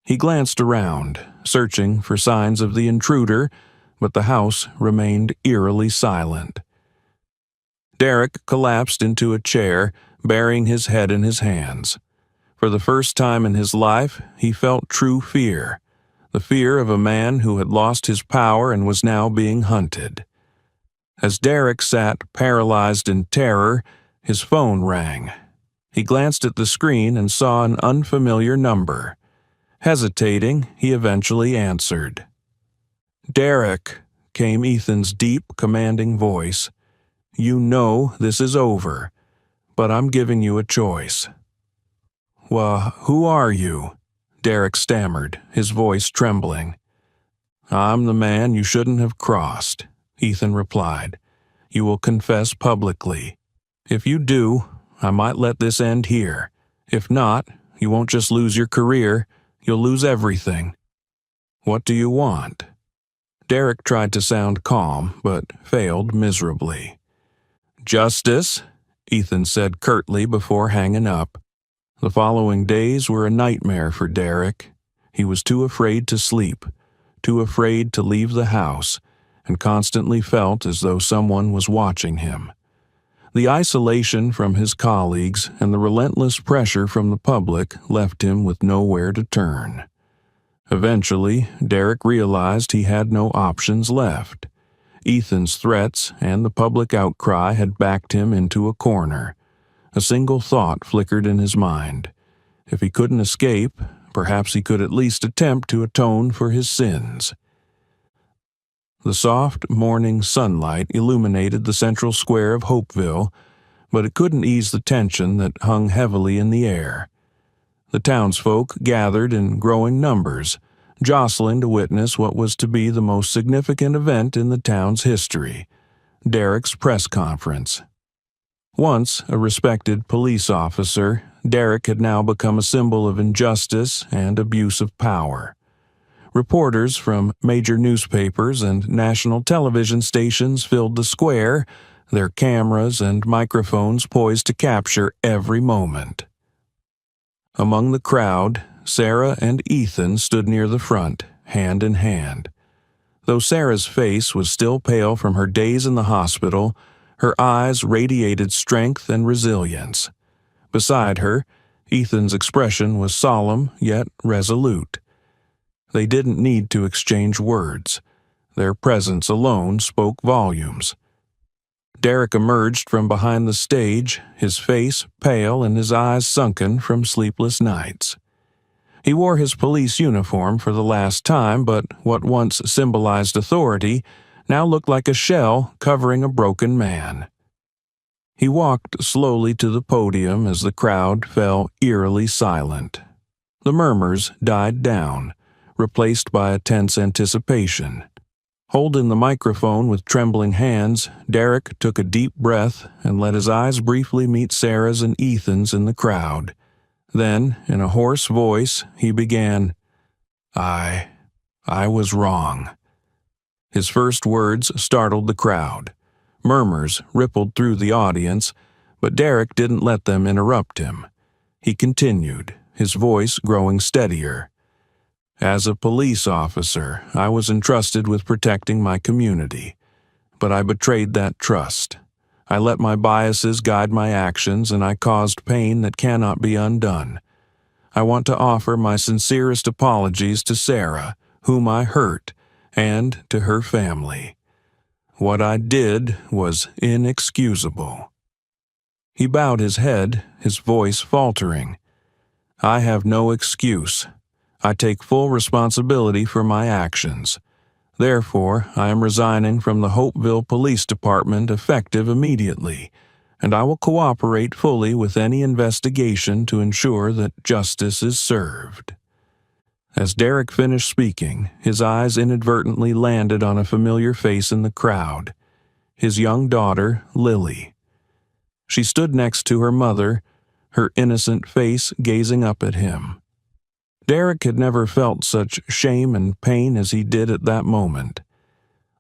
He glanced around, searching for signs of the intruder, but the house remained eerily silent. Derek collapsed into a chair, burying his head in his hands. For the first time in his life, he felt true fear. The fear of a man who had lost his power and was now being hunted. As Derek sat paralyzed in terror, his phone rang. He glanced at the screen and saw an unfamiliar number. Hesitating, he eventually answered. "Derek," came Ethan's deep, commanding voice. "You know this is over, but I'm giving you a choice." Who are you?" Derek stammered, his voice trembling. "I'm the man you shouldn't have crossed," Ethan replied. "You will confess publicly. If you do, I might let this end here. If not, you won't just lose your career, you'll lose everything. What do you want?" Derek tried to sound calm, but failed miserably. "Justice," Ethan said curtly before hanging up. The following days were a nightmare for Derek. He was too afraid to sleep, too afraid to leave the house, and constantly felt as though someone was watching him. The isolation from his colleagues and the relentless pressure from the public left him with nowhere to turn. Eventually, Derek realized he had no options left. Ethan's threats and the public outcry had backed him into a corner. A single thought flickered in his mind. If he couldn't escape, perhaps he could at least attempt to atone for his sins. The soft morning sunlight illuminated the central square of Hopeville, but it couldn't ease the tension that hung heavily in the air. The townsfolk gathered in growing numbers, jostling to witness what was to be the most significant event in the town's history, Derek's press conference. Once a respected police officer, Derek had now become a symbol of injustice and abuse of power. Reporters from major newspapers and national television stations filled the square, their cameras and microphones poised to capture every moment. Among the crowd, Sarah and Ethan stood near the front, hand in hand. Though Sarah's face was still pale from her days in the hospital, her eyes radiated strength and resilience. Beside her, Ethan's expression was solemn yet resolute. They didn't need to exchange words. Their presence alone spoke volumes. Derek emerged from behind the stage, his face pale and his eyes sunken from sleepless nights. He wore his police uniform for the last time, but what once symbolized authority now looked like a shell covering a broken man. He walked slowly to the podium as the crowd fell eerily silent. The murmurs died down, replaced by a tense anticipation. Holding the microphone with trembling hands, Derek took a deep breath and let his eyes briefly meet Sarah's and Ethan's in the crowd. Then, in a hoarse voice, he began, I was wrong." His first words startled the crowd. Murmurs rippled through the audience, but Derek didn't let them interrupt him. He continued, his voice growing steadier. "As a police officer, I was entrusted with protecting my community, but I betrayed that trust. I let my biases guide my actions, and I caused pain that cannot be undone. I want to offer my sincerest apologies to Sarah, whom I hurt, and to her family. What I did was inexcusable." He bowed his head, his voice faltering. "I have no excuse. I take full responsibility for my actions. Therefore, I am resigning from the Hopeville Police Department effective immediately, and I will cooperate fully with any investigation to ensure that justice is served." As Derek finished speaking, his eyes inadvertently landed on a familiar face in the crowd, his young daughter, Lily. She stood next to her mother, her innocent face gazing up at him. Derek had never felt such shame and pain as he did at that moment.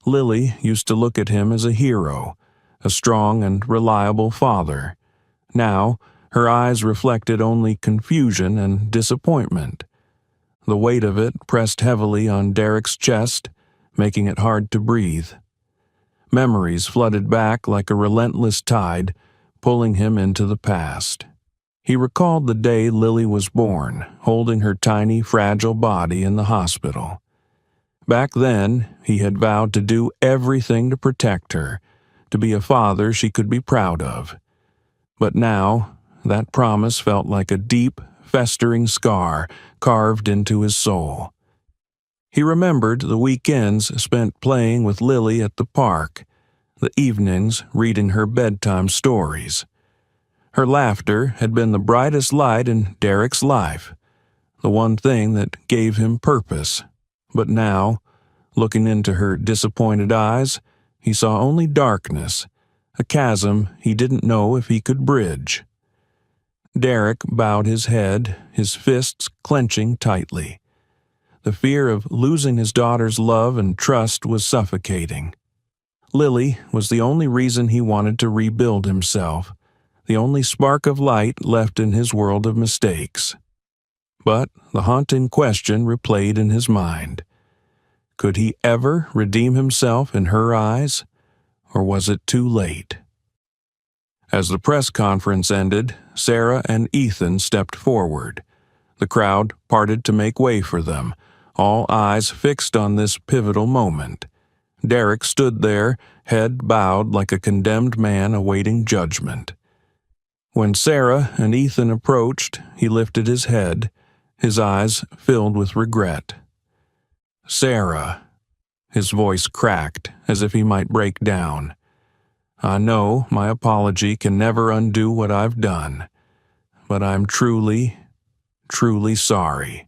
Lily used to look at him as a hero, a strong and reliable father. Now, her eyes reflected only confusion and disappointment. The weight of it pressed heavily on Derek's chest, making it hard to breathe. Memories flooded back like a relentless tide, pulling him into the past. He recalled the day Lily was born, holding her tiny, fragile body in the hospital. Back then, he had vowed to do everything to protect her, to be a father she could be proud of. But now, that promise felt like a deep, festering scar carved into his soul. He remembered the weekends spent playing with Lily at the park, the evenings reading her bedtime stories. Her laughter had been the brightest light in Derek's life, the one thing that gave him purpose. But now, looking into her disappointed eyes, he saw only darkness, a chasm he didn't know if he could bridge. Derek bowed his head, his fists clenching tightly. The fear of losing his daughter's love and trust was suffocating. Lily was the only reason he wanted to rebuild himself, the only spark of light left in his world of mistakes. But the haunting question replayed in his mind. Could he ever redeem himself in her eyes, or was it too late? As the press conference ended, Sarah and Ethan stepped forward. The crowd parted to make way for them, all eyes fixed on this pivotal moment. Derek stood there, head bowed like a condemned man awaiting judgment. When Sarah and Ethan approached, he lifted his head, his eyes filled with regret. "Sarah," his voice cracked as if he might break down. "I know my apology can never undo what I've done, but I'm truly, truly sorry."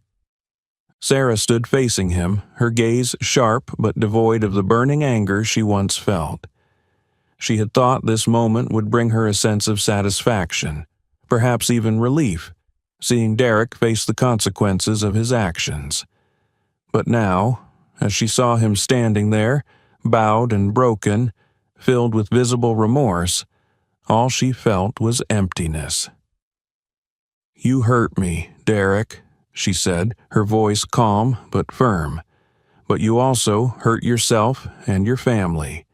Sarah stood facing him, her gaze sharp but devoid of the burning anger she once felt. She had thought this moment would bring her a sense of satisfaction, perhaps even relief, seeing Derek face the consequences of his actions. But now, as she saw him standing there, bowed and broken, filled with visible remorse, all she felt was emptiness. "You hurt me, Derek," she said, her voice calm but firm. "But you also hurt yourself and your family.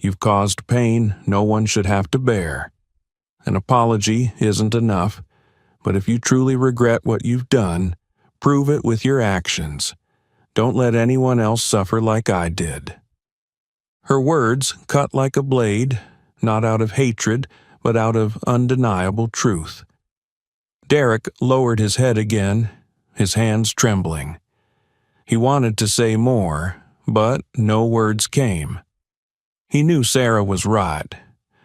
You've caused pain no one should have to bear. An apology isn't enough, but if you truly regret what you've done, prove it with your actions. Don't let anyone else suffer like I did." Her words cut like a blade, not out of hatred, but out of undeniable truth. Derek lowered his head again, his hands trembling. He wanted to say more, but no words came. He knew Sarah was right.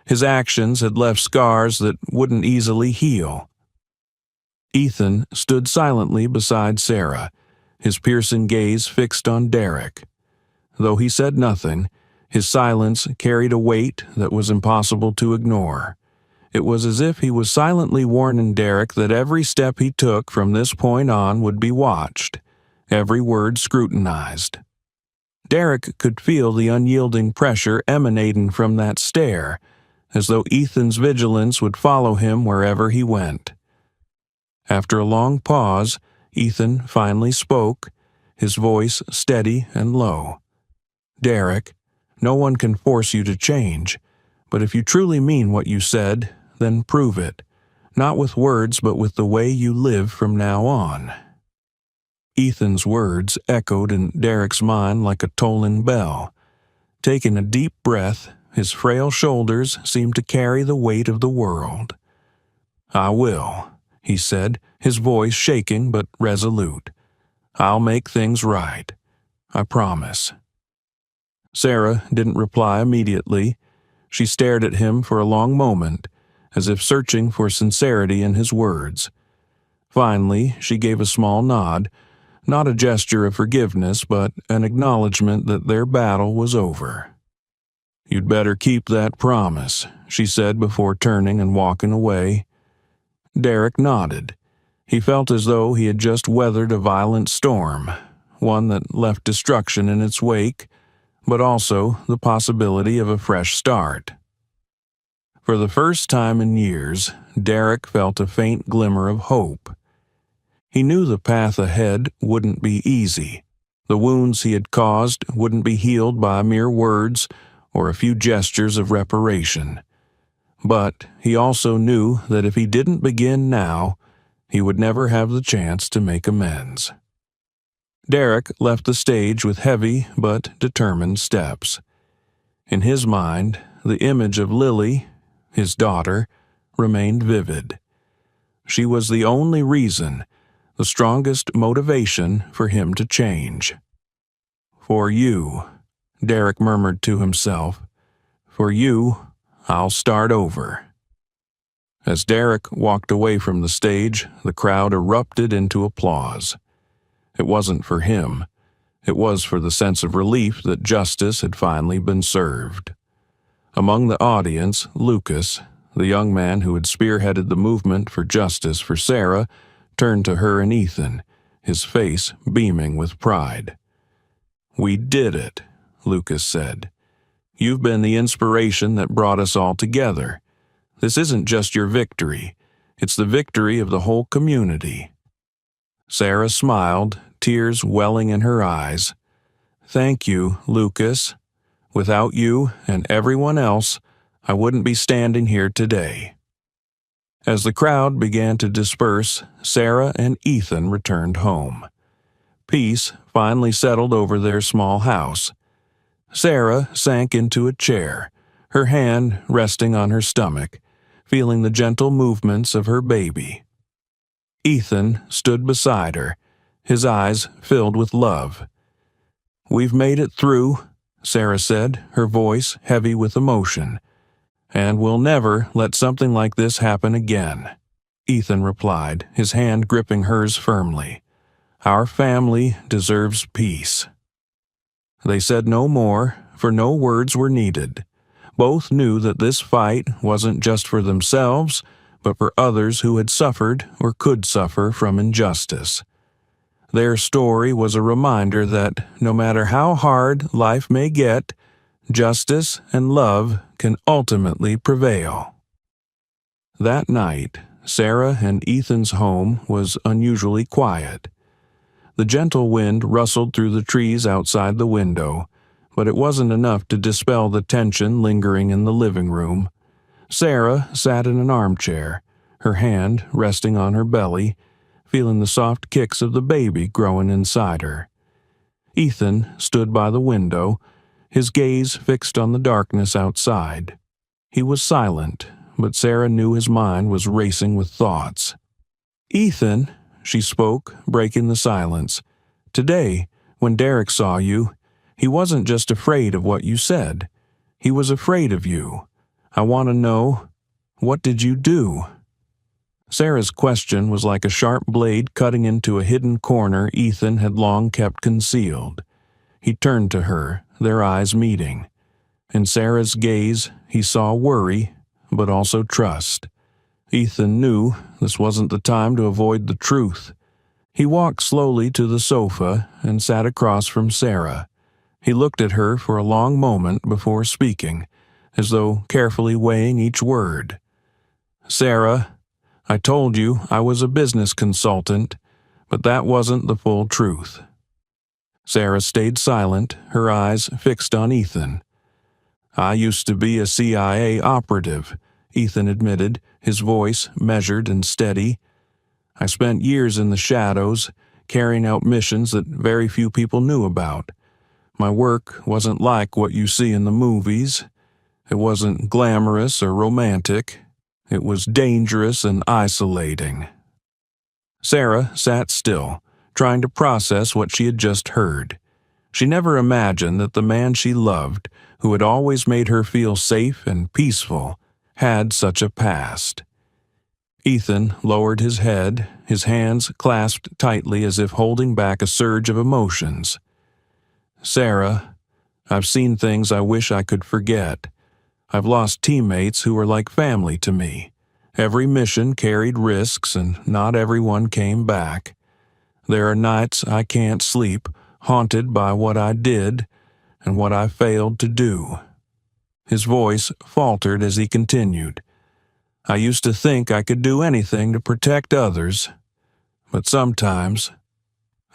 His actions had left scars that wouldn't easily heal. Ethan stood silently beside Sarah, his piercing gaze fixed on Derek. Though he said nothing, his silence carried a weight that was impossible to ignore. It was as if he was silently warning Derek that every step he took from this point on would be watched, every word scrutinized. Derek could feel the unyielding pressure emanating from that stare, as though Ethan's vigilance would follow him wherever he went. After a long pause, Ethan finally spoke, his voice steady and low. "Derek, no one can force you to change, but if you truly mean what you said, then prove it, not with words but with the way you live from now on." Ethan's words echoed in Derek's mind like a tolling bell. Taking a deep breath, his frail shoulders seemed to carry the weight of the world. "I will," he said, his voice shaking but resolute. "I'll make things right. I promise." Sarah didn't reply immediately. She stared at him for a long moment, as if searching for sincerity in his words. Finally, she gave a small nod, not a gesture of forgiveness, but an acknowledgement that their battle was over. "You'd better keep that promise," she said before turning and walking away. Derek nodded. He felt as though he had just weathered a violent storm, one that left destruction in its wake, but also the possibility of a fresh start. For the first time in years, Derek felt a faint glimmer of hope. He knew the path ahead wouldn't be easy. The wounds he had caused wouldn't be healed by mere words or a few gestures of reparation. But he also knew that if he didn't begin now, he would never have the chance to make amends. Derek left the stage with heavy but determined steps. In his mind, the image of Lily, his daughter, remained vivid. She was the only reason, the strongest motivation for him to change. "For you," Derek murmured to himself, "for you, I'll start over." As Derek walked away from the stage, the crowd erupted into applause. It wasn't for him. It was for the sense of relief that justice had finally been served. Among the audience, Lucas, the young man who had spearheaded the movement for justice for Sarah, turned to her and Ethan, his face beaming with pride. "We did it," Lucas said. "You've been the inspiration that brought us all together. This isn't just your victory. It's the victory of the whole community." Sarah smiled, tears welling in her eyes. "Thank you, Lucas. Without you and everyone else, I wouldn't be standing here today." As the crowd began to disperse, Sarah and Ethan returned home. Peace finally settled over their small house. Sarah sank into a chair, her hand resting on her stomach, feeling the gentle movements of her baby. Ethan stood beside her, his eyes filled with love. "We've made it through," Sarah said, her voice heavy with emotion. "And we'll never let something like this happen again," Ethan replied, his hand gripping hers firmly. "Our family deserves peace." They said no more, for no words were needed. Both knew that this fight wasn't just for themselves, but for others who had suffered or could suffer from injustice. Their story was a reminder that no matter how hard life may get, justice and love can ultimately prevail. That night, Sarah and Ethan's home was unusually quiet. The gentle wind rustled through the trees outside the window, but it wasn't enough to dispel the tension lingering in the living room. Sarah sat in an armchair, her hand resting on her belly, feeling the soft kicks of the baby growing inside her. Ethan stood by the window, his gaze fixed on the darkness outside. He was silent, but Sarah knew his mind was racing with thoughts. "Ethan," she spoke, breaking the silence. "Today, when Derek saw you, he wasn't just afraid of what you said. He was afraid of you. I want to know, what did you do?" Sarah's question was like a sharp blade cutting into a hidden corner Ethan had long kept concealed. He turned to her, their eyes meeting. In Sarah's gaze, he saw worry, but also trust. Ethan knew this wasn't the time to avoid the truth. He walked slowly to the sofa and sat across from Sarah. He looked at her for a long moment before speaking, as though carefully weighing each word. "Sarah, I told you I was a business consultant, but that wasn't the full truth." Sarah stayed silent, her eyes fixed on Ethan. "I used to be a CIA operative," Ethan admitted, his voice measured and steady. "I spent years in the shadows, carrying out missions that very few people knew about. My work wasn't like what you see in the movies. It wasn't glamorous or romantic. It was dangerous and isolating." Sarah sat still, trying to process what she had just heard. She never imagined that the man she loved, who had always made her feel safe and peaceful, had such a past. Ethan lowered his head, his hands clasped tightly as if holding back a surge of emotions. "Sarah, I've seen things I wish I could forget. I've lost teammates who were like family to me. Every mission carried risks, and not everyone came back. There are nights I can't sleep, haunted by what I did and what I failed to do." His voice faltered as he continued. "I used to think I could do anything to protect others, but sometimes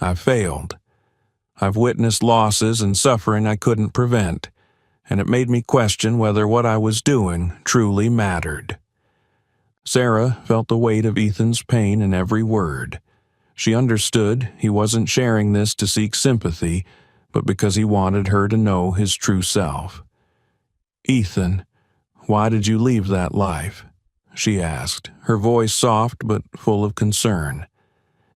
I failed. I've witnessed losses and suffering I couldn't prevent, and it made me question whether what I was doing truly mattered." Sarah felt the weight of Ethan's pain in every word. She understood he wasn't sharing this to seek sympathy, but because he wanted her to know his true self. "Ethan, why did you leave that life?" she asked, her voice soft but full of concern.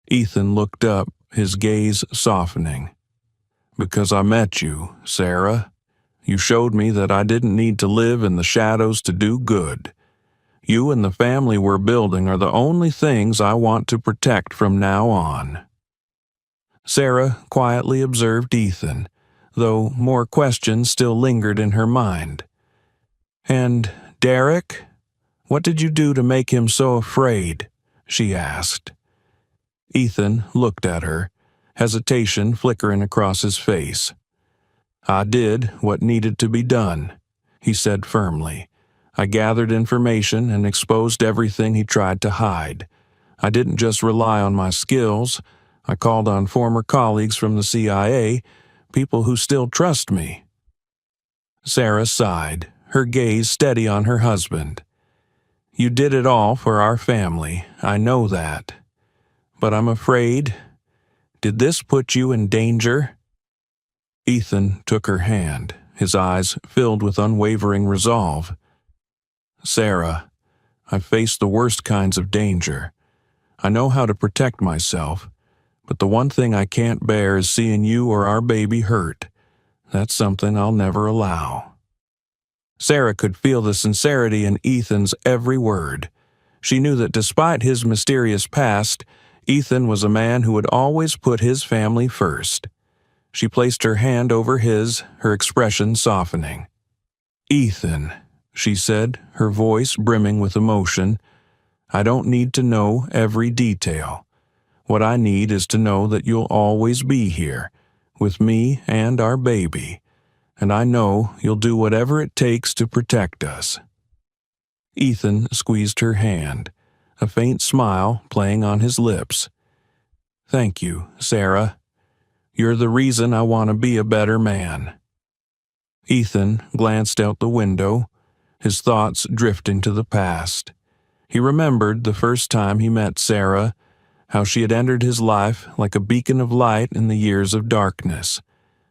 Ethan looked up, his gaze softening. "Because I met you, Sarah. You showed me that I didn't need to live in the shadows to do good. You and the family we're building are the only things I want to protect from now on." Sarah quietly observed Ethan, though more questions still lingered in her mind. "And Derek? What did you do to make him so afraid?" she asked. Ethan looked at her, hesitation flickering across his face. "I did what needed to be done," he said firmly. "I gathered information and exposed everything he tried to hide. I didn't just rely on my skills. I called on former colleagues from the CIA, people who still trust me." Sarah sighed, her gaze steady on her husband. "You did it all for our family, I know that. But I'm afraid, did this put you in danger?" Ethan took her hand, his eyes filled with unwavering resolve. "Sarah, I've faced the worst kinds of danger. I know how to protect myself, but the one thing I can't bear is seeing you or our baby hurt. That's something I'll never allow." Sarah could feel the sincerity in Ethan's every word. She knew that despite his mysterious past, Ethan was a man who would always put his family first. She placed her hand over his, her expression softening. "Ethan," she said, her voice brimming with emotion, "I don't need to know every detail. What I need is to know that you'll always be here, with me and our baby, and I know you'll do whatever it takes to protect us." Ethan squeezed her hand, a faint smile playing on his lips. "Thank you, Sarah. You're the reason I want to be a better man." Ethan glanced out the window, his thoughts drifting to the past. He remembered the first time he met Sarah, how she had entered his life like a beacon of light in the years of darkness.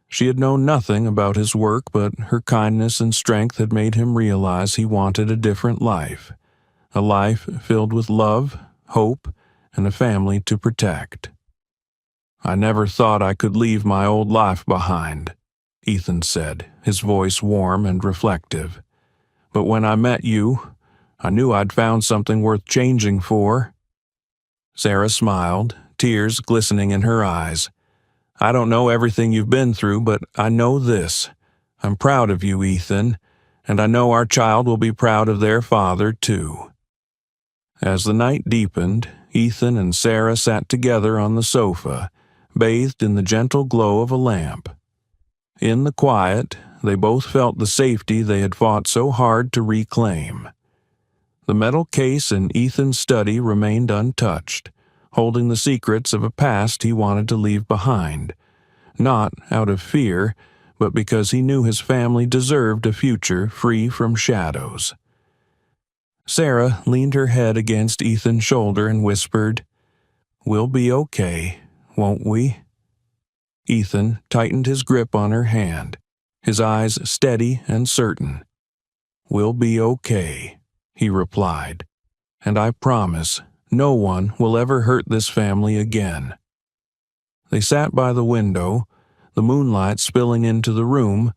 She had known nothing about his work, but her kindness and strength had made him realize he wanted a different life, a life filled with love, hope, and a family to protect. "I never thought I could leave my old life behind," Ethan said, his voice warm and reflective. "But when I met you, I knew I'd found something worth changing for." Sarah smiled, tears glistening in her eyes. "I don't know everything you've been through, but I know this. I'm proud of you, Ethan, and I know our child will be proud of their father, too." As the night deepened, Ethan and Sarah sat together on the sofa, bathed in the gentle glow of a lamp. In the quiet, they both felt the safety they had fought so hard to reclaim. The metal case in Ethan's study remained untouched, holding the secrets of a past he wanted to leave behind, not out of fear, but because he knew his family deserved a future free from shadows. Sarah leaned her head against Ethan's shoulder and whispered, "We'll be okay, won't we?" Ethan tightened his grip on her hand, his eyes steady and certain. "We'll be okay," he replied, "and I promise no one will ever hurt this family again." They sat by the window, the moonlight spilling into the room,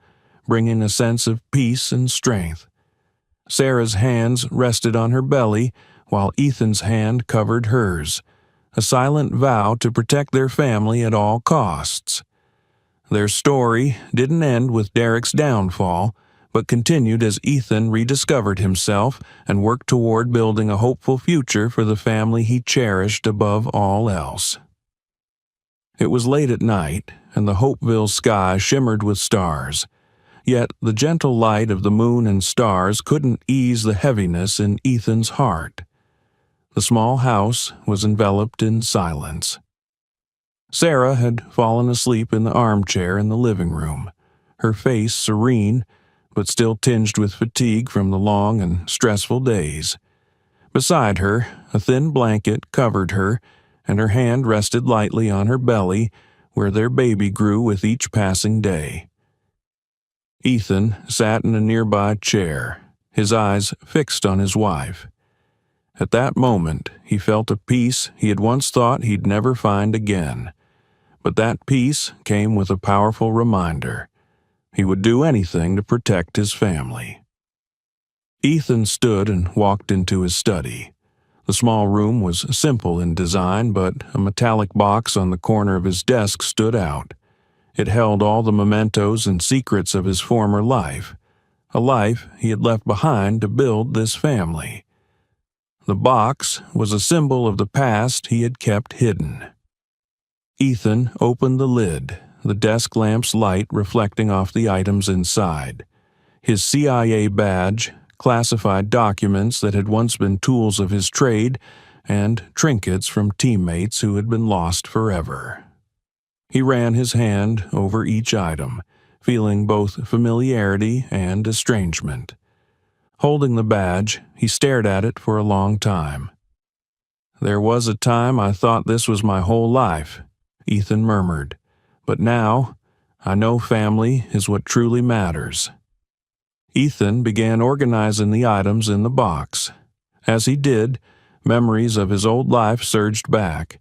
bringing a sense of peace and strength. Sarah's hands rested on her belly, while Ethan's hand covered hers, a silent vow to protect their family at all costs. Their story didn't end with Derek's downfall, but continued as Ethan rediscovered himself and worked toward building a hopeful future for the family he cherished above all else. It was late at night, and the Hopeville sky shimmered with stars. Yet the gentle light of the moon and stars couldn't ease the heaviness in Ethan's heart. The small house was enveloped in silence. Sarah had fallen asleep in the armchair in the living room, her face serene, but still tinged with fatigue from the long and stressful days. Beside her, a thin blanket covered her, and her hand rested lightly on her belly, where their baby grew with each passing day. Ethan sat in a nearby chair, his eyes fixed on his wife. At that moment, he felt a peace he had once thought he'd never find again. But that peace came with a powerful reminder. He would do anything to protect his family. Ethan stood and walked into his study. The small room was simple in design, but a metallic box on the corner of his desk stood out. It held all the mementos and secrets of his former life, a life he had left behind to build this family. The box was a symbol of the past he had kept hidden. Ethan opened the lid, the desk lamp's light reflecting off the items inside. His CIA badge, classified documents that had once been tools of his trade, and trinkets from teammates who had been lost forever. He ran his hand over each item, feeling both familiarity and estrangement. Holding the badge, he stared at it for a long time. "There was a time I thought this was my whole life," Ethan murmured, "but now I know family is what truly matters." Ethan began organizing the items in the box. As he did, memories of his old life surged back.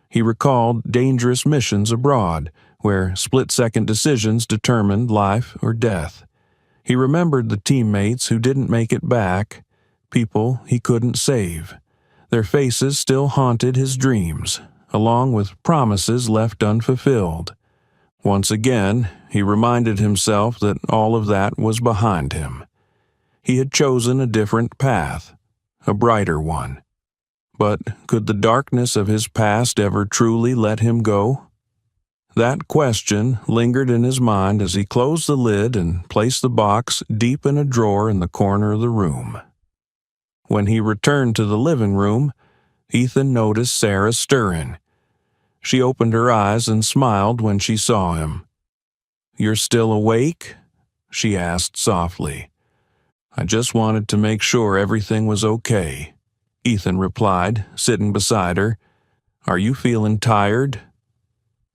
He recalled dangerous missions abroad, where split-second decisions determined life or death. He remembered the teammates who didn't make it back, people he couldn't save. Their faces still haunted his dreams, along with promises left unfulfilled. Once again, he reminded himself that all of that was behind him. He had chosen a different path, a brighter one. But could the darkness of his past ever truly let him go? That question lingered in his mind as he closed the lid and placed the box deep in a drawer in the corner of the room. When he returned to the living room, Ethan noticed Sarah stirring. She opened her eyes and smiled when she saw him. "You're still awake?" she asked softly. "I just wanted to make sure everything was okay," Ethan replied, sitting beside her. "Are you feeling tired?"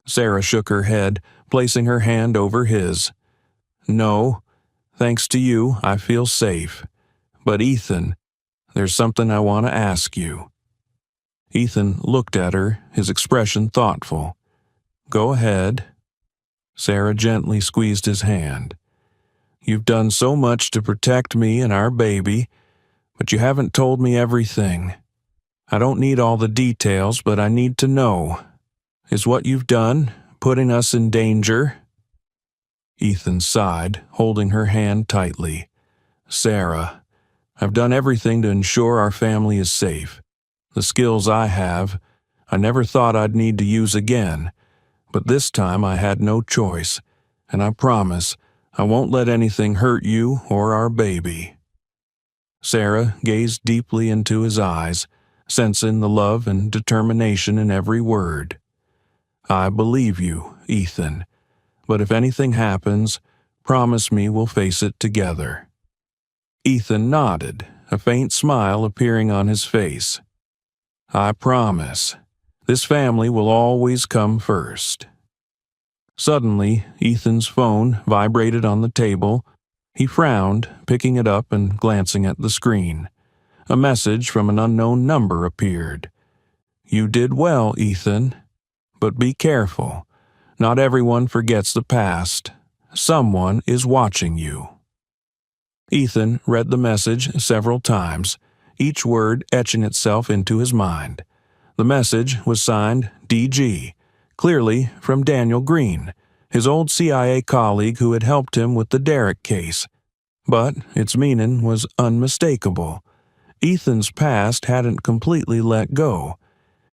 Sarah shook her head, placing her hand over his. "No, thanks to you, I feel safe. But Ethan, there's something I want to ask you." Ethan looked at her, his expression thoughtful. "Go ahead." Sarah gently squeezed his hand. "You've done so much to protect me and our baby, but you haven't told me everything. I don't need all the details, but I need to know. Is what you've done putting us in danger?" Ethan sighed, holding her hand tightly. "Sarah, I've done everything to ensure our family is safe. The skills I have, I never thought I'd need to use again, but this time I had no choice, and I promise I won't let anything hurt you or our baby." Sarah gazed deeply into his eyes, sensing the love and determination in every word. "I believe you, Ethan, but if anything happens, promise me we'll face it together." Ethan nodded, a faint smile appearing on his face. "I promise. This family will always come first." Suddenly, Ethan's phone vibrated on the table. He frowned, picking it up and glancing at the screen. A message from an unknown number appeared. "You did well, Ethan. But be careful. Not everyone forgets the past. Someone is watching you." Ethan read the message several times, each word etching itself into his mind. The message was signed DG, clearly from Daniel Green, his old CIA colleague who had helped him with the Derrick case. But its meaning was unmistakable. Ethan's past hadn't completely let go.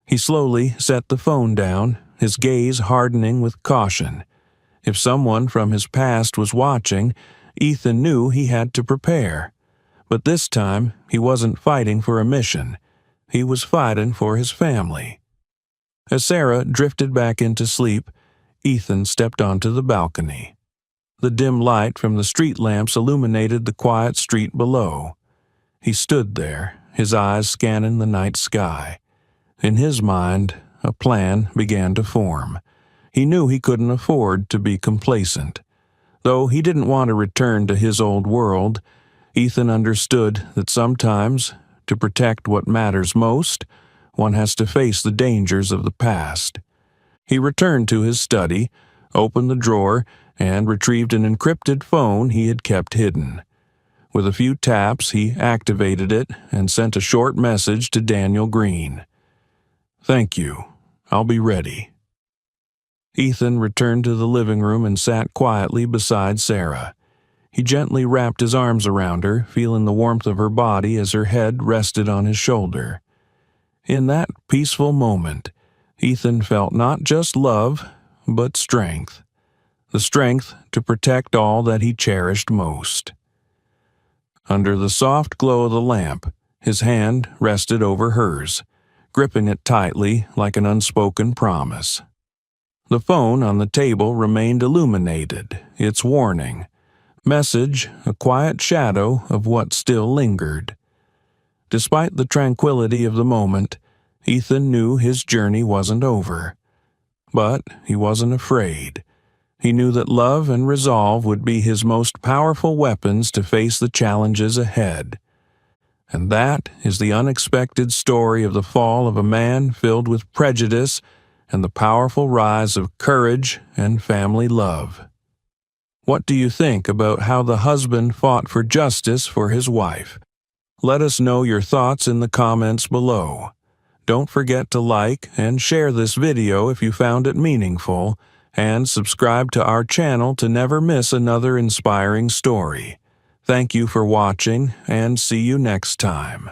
He slowly set the phone down, his gaze hardening with caution. If someone from his past was watching, Ethan knew he had to prepare. But this time, he wasn't fighting for a mission. He was fighting for his family. As Sarah drifted back into sleep, Ethan stepped onto the balcony. The dim light from the street lamps illuminated the quiet street below. He stood there, his eyes scanning the night sky. In his mind, a plan began to form. He knew he couldn't afford to be complacent. Though he didn't want to return to his old world, Ethan understood that sometimes, to protect what matters most, one has to face the dangers of the past. He returned to his study, opened the drawer, and retrieved an encrypted phone he had kept hidden. With a few taps, he activated it and sent a short message to Daniel Green. "Thank you. I'll be ready." Ethan returned to the living room and sat quietly beside Sarah. He gently wrapped his arms around her, feeling the warmth of her body as her head rested on his shoulder. In that peaceful moment, Ethan felt not just love, but strength. The strength to protect all that he cherished most. Under the soft glow of the lamp, his hand rested over hers, gripping it tightly like an unspoken promise. The phone on the table remained illuminated, its warning. Message, a quiet shadow of what still lingered. Despite the tranquility of the moment, Ethan knew his journey wasn't over. But he wasn't afraid. He knew that love and resolve would be his most powerful weapons to face the challenges ahead. And that is the unexpected story of the fall of a man filled with prejudice and the powerful rise of courage and family love. What do you think about how the husband fought for justice for his wife? Let us know your thoughts in the comments below. Don't forget to like and share this video if you found it meaningful, and subscribe to our channel to never miss another inspiring story. Thank you for watching, and see you next time.